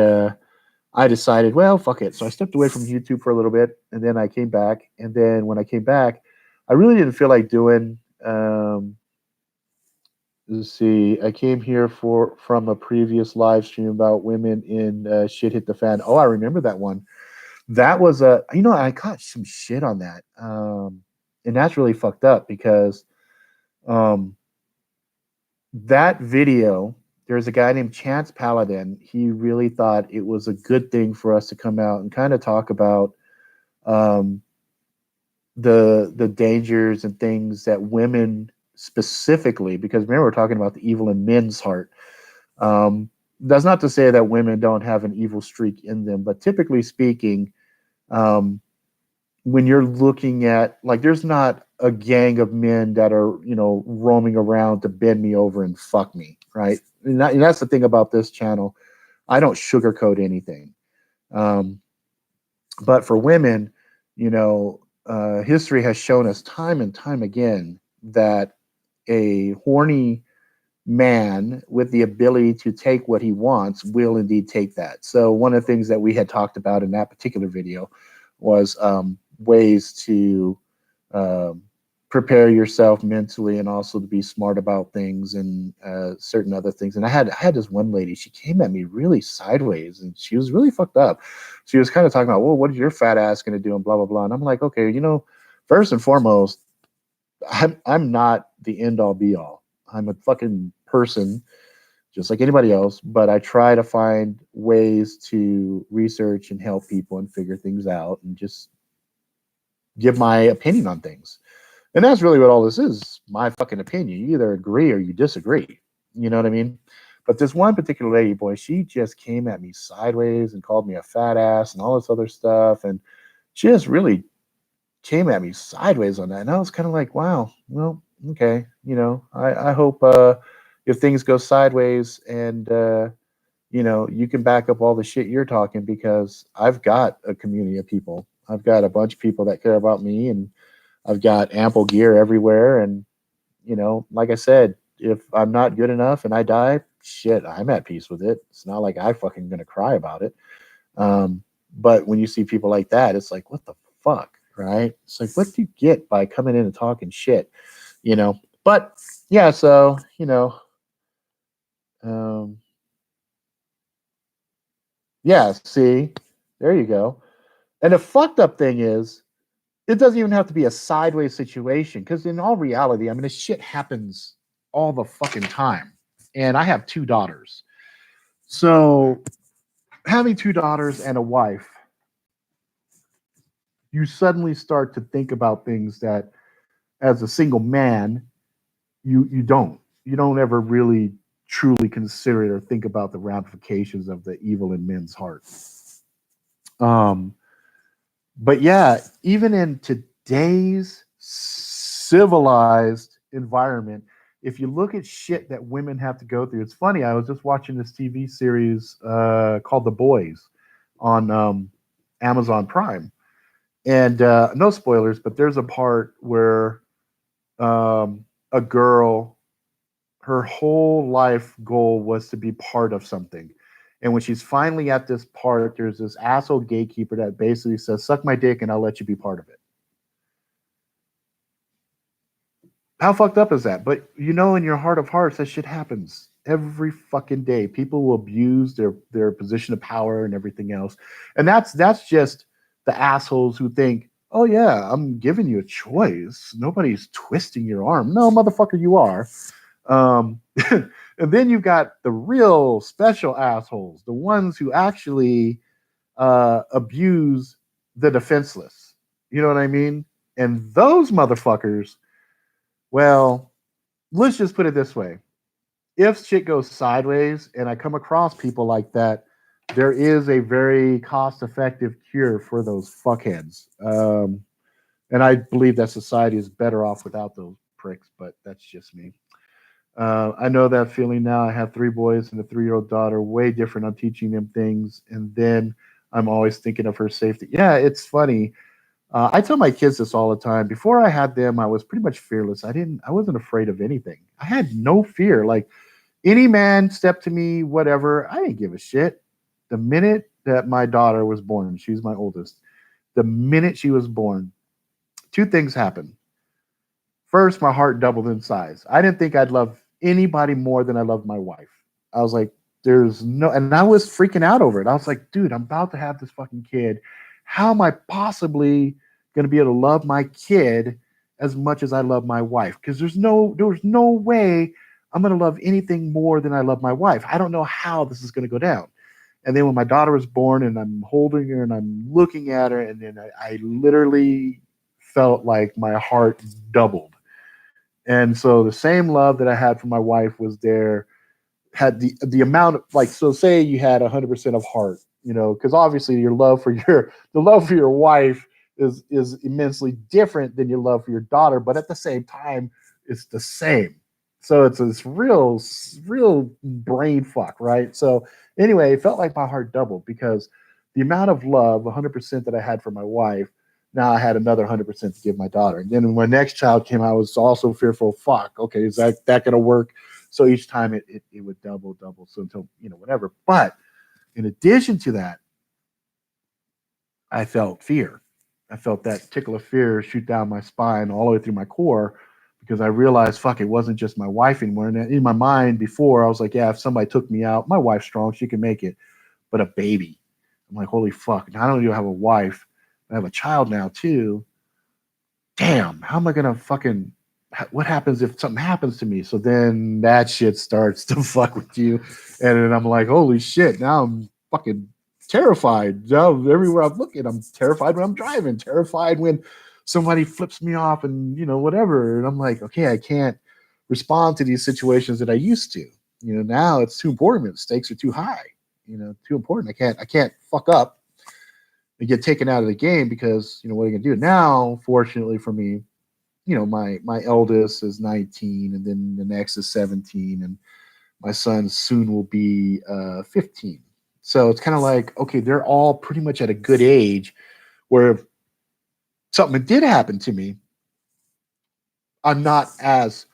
I decided, well, fuck it. So I stepped away from YouTube for a little bit, and then I came back. And then when I came back, I really didn't feel like doing. Let's see. I came here from a previous live stream about women in shit hit the fan. Oh, I remember that one. That was I caught some shit on that, and that's really fucked up because um, that video. There's a guy named Chance Paladin. He really thought it was a good thing for us to come out and kind of talk about um, the dangers and things that women specifically, because remember we're talking about the evil in men's heart. That's not to say that women don't have an evil streak in them, but typically speaking, um, when you're looking at, like, there's not a gang of men that are roaming around to bend me over and fuck me, right? And that's the thing about this channel. I don't sugarcoat anything. Um, but for women, history has shown us time and time again that a horny man with the ability to take what he wants will indeed take that. So one of the things that we had talked about in that particular video was ways to um, prepare yourself mentally, and also to be smart about things and certain other things. And I had this one lady, she came at me really sideways, and she was really fucked up. She was kind of talking about, well, what is your fat ass going to do, and blah blah blah. And I'm like, okay, first and foremost, I'm not the end all be all. I'm a fucking person just like anybody else, but I try to find ways to research and help people and figure things out and just give my opinion on things. And that's really what all this is, my fucking opinion. You either agree or you disagree. You know what I mean? But this one particular lady, boy, she just came at me sideways and called me a fat ass and all this other stuff. And just really came at me sideways on that. And I was kind of like, wow, well, Okay, I hope if things go sideways and you can back up all the shit you're talking because I've got a community of people. I've got a bunch of people that care about me, and I've got ample gear everywhere. And like I said, if I'm not good enough and I die, shit, I'm at peace with it. It's not like I fucking gonna cry about it. Um, but when you see people like that, it's like, what the fuck, right? It's like, what do you get by coming in and talking shit, you know? But yeah, so um, yeah. See, there you go. And the fucked up thing is, it doesn't even have to be a sideways situation because in all reality, I mean, this shit happens all the fucking time. And I have two daughters. So having two daughters and a wife, you suddenly start to think about things that as a single man, you don't ever really truly consider it or think about the ramifications of the evil in men's hearts. But yeah, even in today's civilized environment, if you look at shit that women have to go through, it's funny. I was just watching this TV series called The Boys on Amazon Prime, and no spoilers, but there's a part where a girl, her whole life goal was to be part of something. And when she's finally at this part, there's this asshole gatekeeper that basically says, "Suck my dick and I'll let you be part of it." How fucked up is that? But in your heart of hearts, that shit happens every fucking day. People will abuse their position of power and everything else. And that's just the assholes who think, "Oh yeah, I'm giving you a choice. Nobody's twisting your arm." No, motherfucker, you are. Um, and then you've got the real special assholes, the ones who actually abuse the defenseless. You know what I mean? And those motherfuckers, well, let's just put it this way. If shit goes sideways and I come across people like that, there is a very cost effective cure for those fuckheads. And I believe that society is better off without those pricks, but that's just me. I know that feeling now. I have three boys and a 3-year-old daughter, way different. I'm teaching them things, and then I'm always thinking of her safety. Yeah, it's funny. I tell my kids this all the time. Before I had them, I was pretty much fearless. I wasn't afraid of anything. I had no fear. Like any man step to me, whatever, I didn't give a shit. The minute that my daughter was born, she's my oldest. The minute she was born, two things happened. First, my heart doubled in size. I didn't think I'd love anybody more than I loved my wife. I was like, there's no, and I was freaking out over it. I was like, dude, I'm about to have this fucking kid. How am I possibly going to be able to love my kid as much as I love my wife? Because there was no way I'm going to love anything more than I love my wife. I don't know how this is going to go down. And then when my daughter was born and I'm holding her and I'm looking at her, and then I literally felt like my heart doubled. And so the same love that I had for my wife was there, had the amount of, like, so say you had 100% of heart, because obviously the love for your wife is immensely different than your love for your daughter, but at the same time it's the same. So it's this real brain fuck, right? So anyway, it felt like my heart doubled because the amount of love, 100% that I had for my wife, now I had another 100% to give my daughter. And then when my next child came, I was also fearful. Fuck, okay, is that gonna work? So each time it would double. So until whatever. But in addition to that, I felt fear. I felt that tickle of fear shoot down my spine all the way through my core because I realized, fuck, it wasn't just my wife anymore. And in my mind before, I was like, yeah, if somebody took me out, my wife's strong, she can make it. But a baby, I'm like, holy fuck! Not only do I have a wife, I have a child now too. Damn, how am I gonna fucking? What happens if something happens to me? So then that shit starts to fuck with you, and then I'm like, holy shit! Now I'm fucking terrified. Now everywhere I'm looking, I'm terrified when I'm driving, terrified when somebody flips me off, and whatever. And I'm like, okay, I can't respond to these situations that I used to. Now it's too important. The stakes are too high. Too important. I can't fuck up and get taken out of the game because what are you gonna do now? Fortunately for me, my eldest is 19, and then the next is 17, and my son soon will be 15. So it's kind of like, okay, they're all pretty much at a good age where if something did happen to me, I'm not as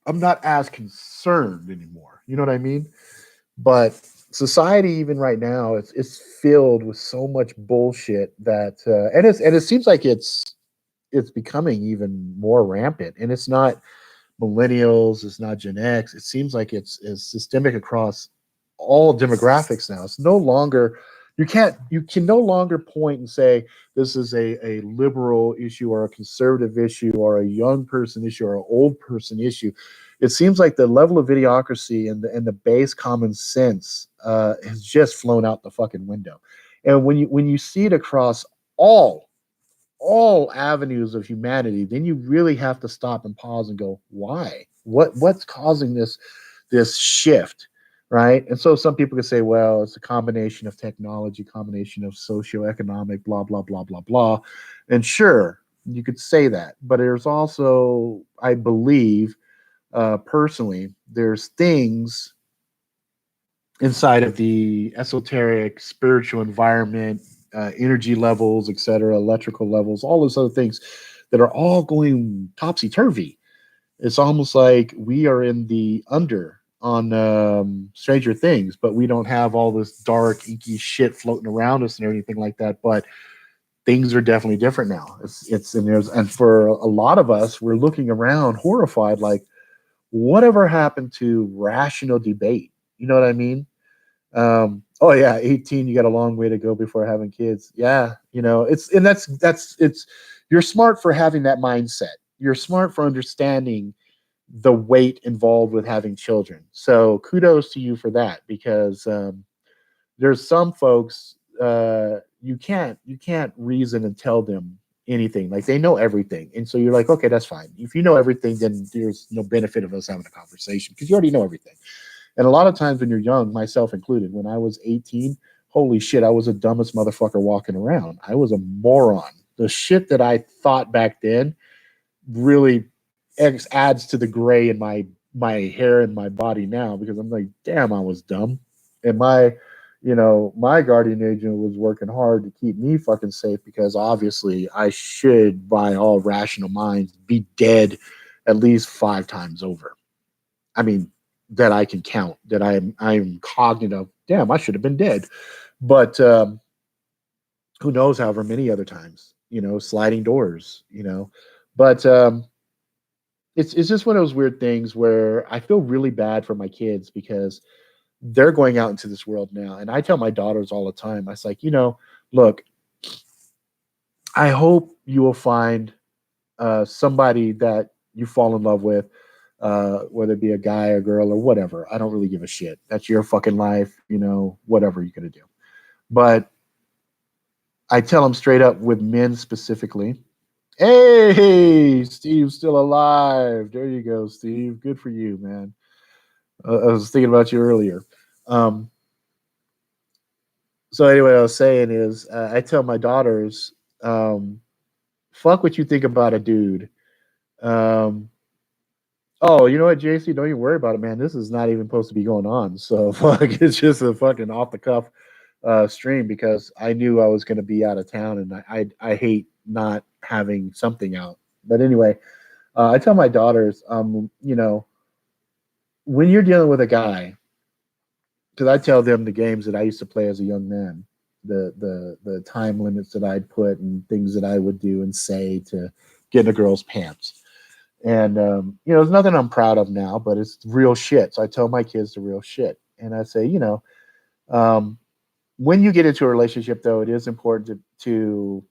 I'm not as concerned anymore. You know what I mean? But society, even right now, it's filled with so much bullshit that, and it seems like it's becoming even more rampant. And it's not millennials, it's not Gen X. It seems like it's systemic across all demographics now. It's no longer you can no longer point and say this is a liberal issue or a conservative issue or a young person issue or an old person issue. It seems like the level of idiocracy and the base common sense has just flown out the fucking window. And when you see it across all all avenues of humanity, then you really have to stop and pause and go, why? What's causing this shift? Right. And so some people could say, well, it's a combination of technology, combination of socioeconomic, blah, blah, blah, blah, blah. And sure, you could say that. But there's also, I believe, personally, there's things inside of the esoteric spiritual environment, energy levels, etc., electrical levels, all those other things that are all going topsy turvy. It's almost like we are in the under on Stranger Things, but we don't have all this dark, inky shit floating around us and everything like that. But things are definitely different now. And for a lot of us, we're looking around horrified, like whatever happened to rational debate? You know what I mean? Oh yeah, 18, you got a long way to go before having kids. Yeah, it's you're smart for having that mindset. You're smart for understanding the weight involved with having children. So kudos to you for that, because there's some folks you can't reason and tell them anything. Like they know everything, and so you're like, okay, that's fine. If you know everything, then there's no benefit of us having a conversation because you already know everything. And a lot of times when you're young, myself included, when I was 18, holy shit, I was the dumbest motherfucker walking around. I was a moron. The shit that I thought back then really adds to the gray in my hair and my body now, because I'm like, damn, I was dumb. And my guardian angel was working hard to keep me fucking safe, because obviously I should, by all rational minds, be dead at least 5 times over. I mean, that I can count, that I'm cognizant of. Damn, I should have been dead. But who knows, however many other times, sliding doors, But it's just one of those weird things where I feel really bad for my kids, because they're going out into this world now. And I tell my daughters all the time, I was like, look, I hope you will find somebody that you fall in love with, whether it be a guy, a girl, or whatever. I don't really give a shit. That's your fucking life, whatever you're going to do. But I tell them straight up, with men specifically, hey, Steve's still alive. There you go, Steve. Good for you, man. I was thinking about you earlier. Um, so anyway, what I was saying is, I tell my daughters, fuck what you think about a dude. Um, Oh, you know what, JC? Don't even worry about it, man. This is not even supposed to be going on. So fuck, it's just a fucking off the cuff stream, because I knew I was going to be out of town, and I hate not having something out. But anyway, I tell my daughters, when you're dealing with a guy, because I tell them the games that I used to play as a young man, the time limits that I'd put, and things that I would do and say to get in a girl's pants. And there's nothing I'm proud of now, but it's real shit. So I tell my kids the real shit, and I say, um, when you get into a relationship, though, it is important to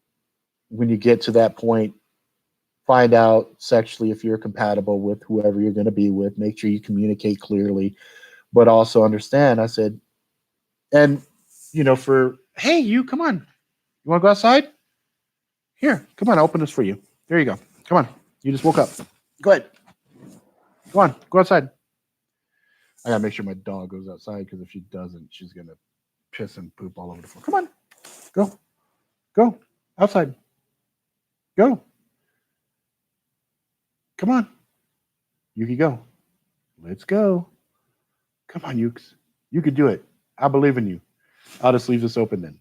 when you get to that point, find out sexually if you're compatible with whoever you're going to be with. Make sure you communicate clearly, but also understand. I said, and for hey, you come on, you want to go outside? Here, come on, I'll open this for you. There you go. Come on, you just woke up. Go ahead. Go on, go outside. I gotta make sure my dog goes outside, because if she doesn't, she's gonna piss and poop all over the floor. Come on, go, go outside, go. Come on. You can go. Let's go. Come on, Ukes. You could do it. I believe in you. I'll just leave this open then.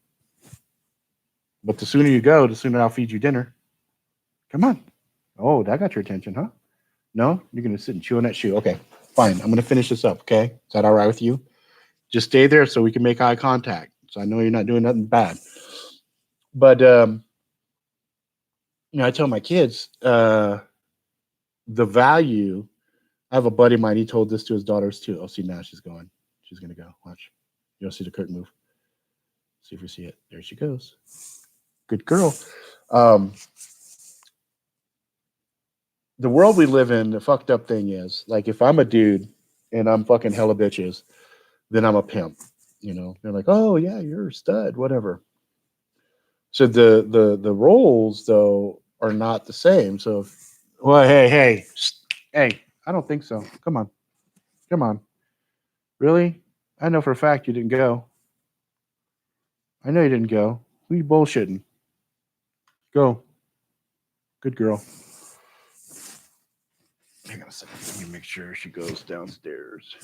But the sooner you go, the sooner I'll feed you dinner. Come on. Oh, that got your attention, huh? No? You're going to sit and chew on that shoe. Okay, fine. I'm going to finish this up, okay? Is that all right with you? Just stay there so we can make eye contact. So I know you're not doing nothing bad. But, I tell my kids the value. I have a buddy of mine. He told this to his daughters too. Oh, see, now she's going. She's going to go. Watch. You'll see the curtain move. See if you see it. There she goes. Good girl. Um, the world we live in, the fucked up thing is, like, if I'm a dude and I'm fucking hella bitches, then I'm a pimp. They're like, oh yeah, you're a stud, whatever. So the roles though are not the same. So, well, hey, I don't think so. Come on, really? I know for a fact you didn't go. I know you didn't go. Who you bullshitting? Go, good girl. Hang on a second. Let me make sure she goes downstairs.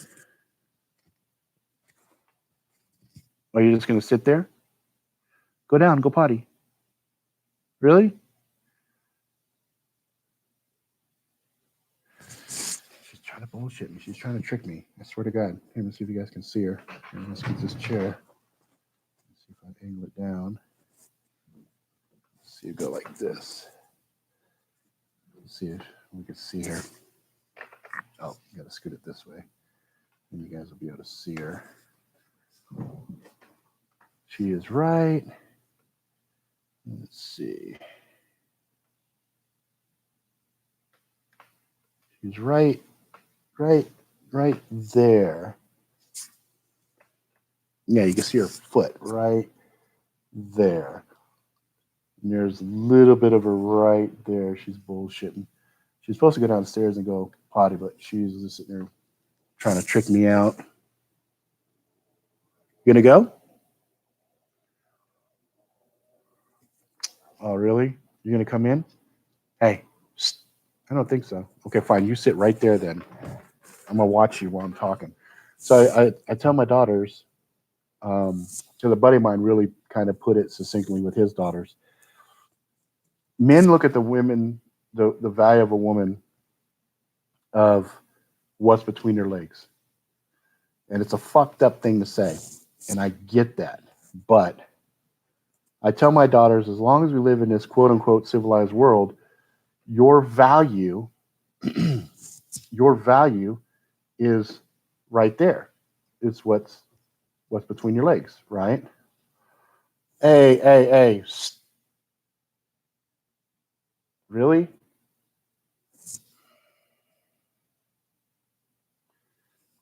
Are you just gonna sit there? Go down, go potty. Really? She's trying to bullshit me. She's trying to trick me. I swear to God. Here, let's see if you guys can see her. Here, let's get this chair. Let's see if I angle it down. Let's see it go like this. Let's see if we can see her. Oh, you gotta scoot it this way. And you guys will be able to see her. She is right. Let's see. She's right there. Yeah, you can see her foot right there. And there's a little bit of her right there. She's bullshitting. She's supposed to go downstairs and go potty, but she's just sitting there trying to trick me out. You gonna go? Oh, really? You're gonna come in? Hey, I don't think so. Okay, fine. You sit right there then. I'm gonna watch you while I'm talking. So I tell my daughters, because a buddy of mine really kind of put it succinctly with his daughters. Men look at the women, the value of a woman, of what's between their legs, and it's a fucked up thing to say, and I get that, but I tell my daughters, as long as we live in this quote unquote civilized world, your value, your value is right there. It's what's between your legs, right? Hey. Really?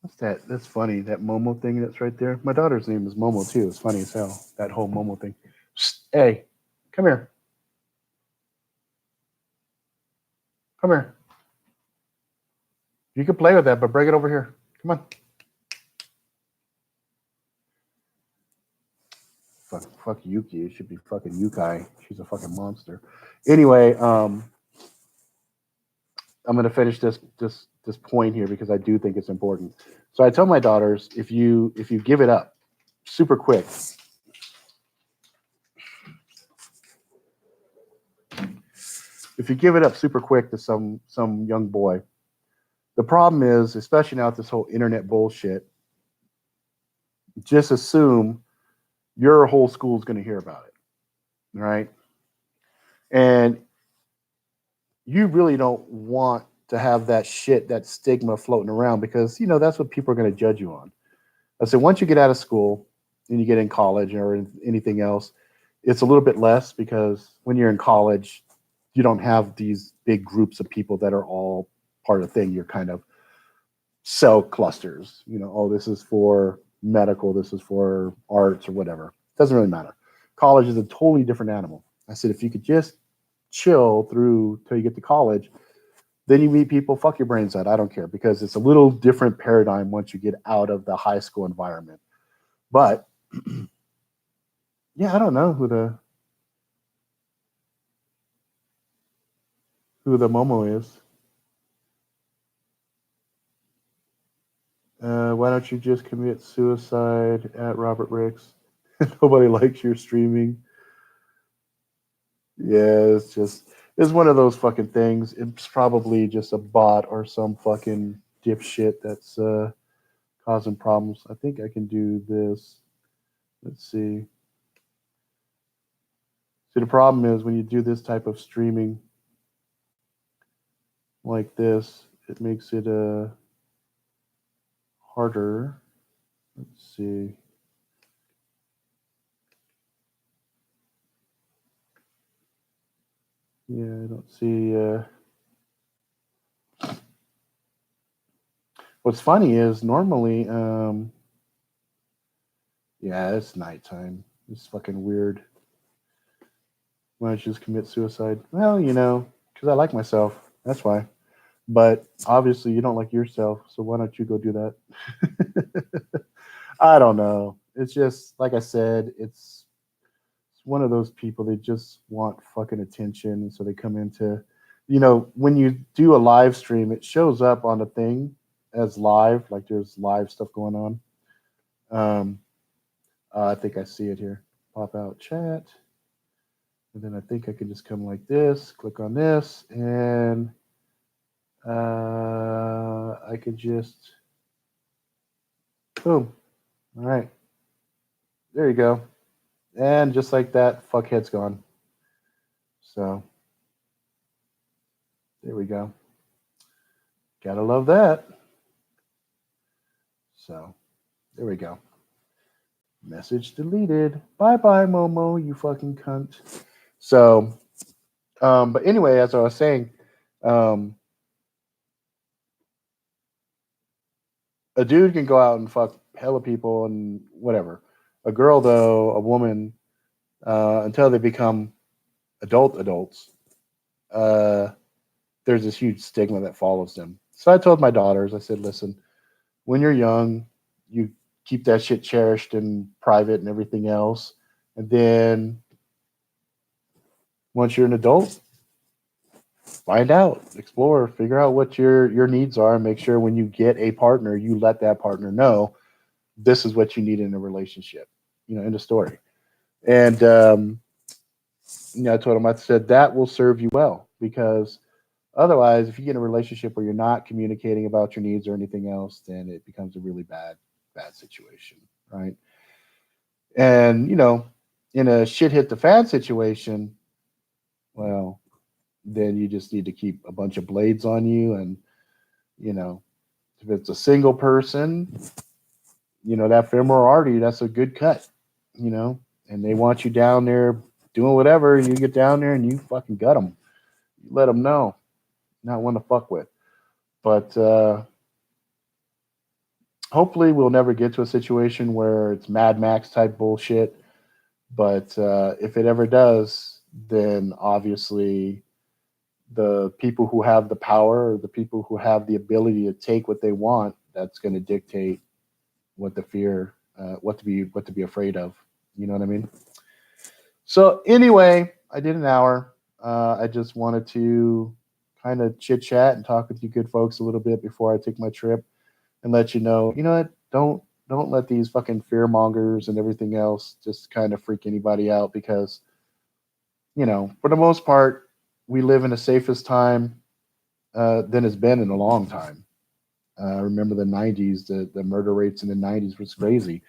What's that? That's funny. That Momo thing that's right there. My daughter's name is Momo too. It's funny as hell. That whole Momo thing. Hey, come here. Come here. You can play with that, but bring it over here. Come on. Fuck Yuki. It should be fucking Yukai. She's a fucking monster. Anyway, I'm gonna finish this point here because I do think it's important. So I tell my daughters, if you give it up super quick, to some young boy, the problem is, especially now with this whole internet bullshit, just assume your whole school's going to hear about it, right? And you really don't want to have that shit, that stigma floating around, because that's what people are going to judge you on. I said, once you get out of school and you get in college or anything else, it's a little bit less, because when you're in college, you don't have these big groups of people that are all part of the thing. You're kind of cell clusters. Oh, this is for medical, this is for arts or whatever. Doesn't really matter. College is a totally different animal. I said, if you could just chill through till you get to college, then you meet people, fuck your brains out. I don't care, because it's a little different paradigm once you get out of the high school environment. But yeah, I don't know who the Momo is. Why don't you just commit suicide at Robert Ricks? Nobody likes your streaming. Yeah, it's one of those fucking things. It's probably just a bot or some fucking dipshit that's causing problems. I think I can do this. Let's see. See, the problem is when you do this type of streaming like this, it makes it harder. Let's see. Yeah, I don't see. What's funny is normally, yeah, it's nighttime. It's fucking weird. Why don't you just commit suicide? Well, because I like myself. That's why. But obviously, you don't like yourself, so why don't you go do that? I don't know. It's just like I said. It's one of those people that just want fucking attention, and so they come into, when you do a live stream, it shows up on the thing as live, like there's live stuff going on. Um, I think I see it here. Pop out chat, and then I think I can just come like this, click on this, and I could just boom. All right, there you go, and just like that, fuckhead's gone. So there we go. Gotta love that. So there we go. Message deleted. Bye bye, Momo, you fucking cunt. So, but anyway, as I was saying, um, a dude can go out and fuck hella people and whatever. A girl, though, a woman, until they become adults, uh, there's this huge stigma that follows them. So I told my daughters, I said, listen, when you're young, you keep that shit cherished and private and everything else. And then once you're an adult, find out, explore, figure out what your needs are, and make sure when you get a partner, you let that partner know this is what you need in a relationship. End of story. And I told him, I said that will serve you well because otherwise, if you get in a relationship where you're not communicating about your needs or anything else, then it becomes a really bad situation, right? And in a shit hit the fan situation, well, then you just need to keep a bunch of blades on you. And you know if it's a single person, that femoral artery, that's a good cut. you know and they want you down there doing whatever. You get down there and you fucking gut them. You let them know, not one to fuck with. But hopefully we'll never get to a situation where it's Mad Max type bullshit. But if it ever does, then obviously the people who have the power, or the people who have the ability to take what they want, that's going to dictate what to fear, what to be afraid of. You know what I mean? So anyway, I did an hour. I just wanted to kind of chit chat and talk with you good folks a little bit before I take my trip, and let you know, what? Don't let these fucking fear mongers and everything else just kind of freak anybody out, because for the most part, we live in the safest time than it's been in a long time. I remember the '90s. The murder rates in the '90s was crazy.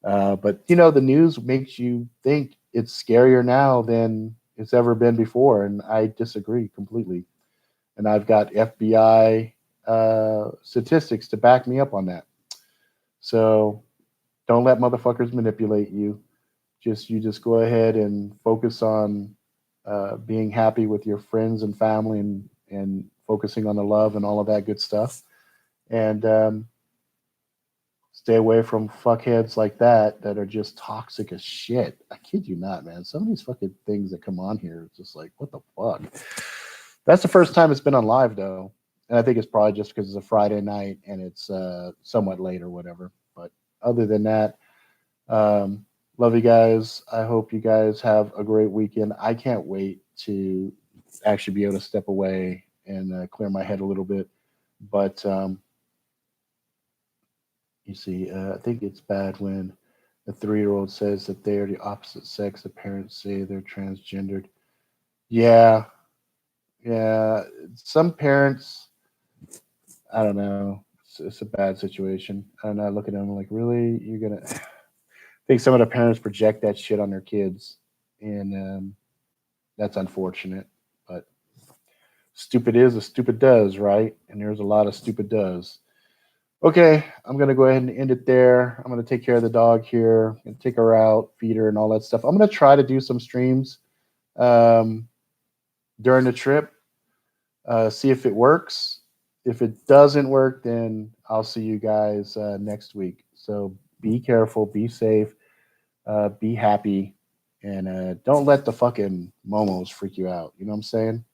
But the news makes you think it's scarier now than it's ever been before, and I disagree completely. And I've got FBI statistics to back me up on that. So don't let motherfuckers manipulate you. You just go ahead and focus on being happy with your friends and family, and focusing on the love and all of that good stuff. And stay away from fuckheads like that are just toxic as shit. I kid you not, man. Some of these fucking things that come on here, it's just like, what the fuck? That's the first time it's been on live, though. And I think it's probably just because it's a Friday night and it's somewhat late or whatever. But other than that, love you guys. I hope you guys have a great weekend. I can't wait to actually be able to step away and clear my head a little bit. But You see, I think it's bad when a 3-year-old says that they are the opposite sex. The parents say they're transgendered. Yeah, yeah. Some parents, I don't know. It's a bad situation. And I look at them like, really? You're gonna? I think some of the parents project that shit on their kids, and that's unfortunate. But stupid is as stupid does, right? And there's a lot of stupid does. Okay, I'm gonna go ahead and end it there. I'm gonna take care of the dog here and take her out, feed her, and all that stuff. I'm gonna try to do some streams um, during the trip, see if it works. If it doesn't work, then I'll see you guys next week. So be careful, be safe, be happy, and don't let the fucking momos freak you out. You know what I'm saying?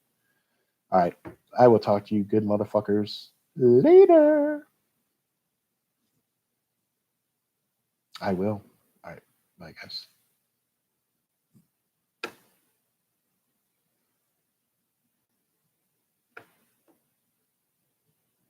All right, I will talk to you, good motherfuckers, later. I will. All right, bye, guys.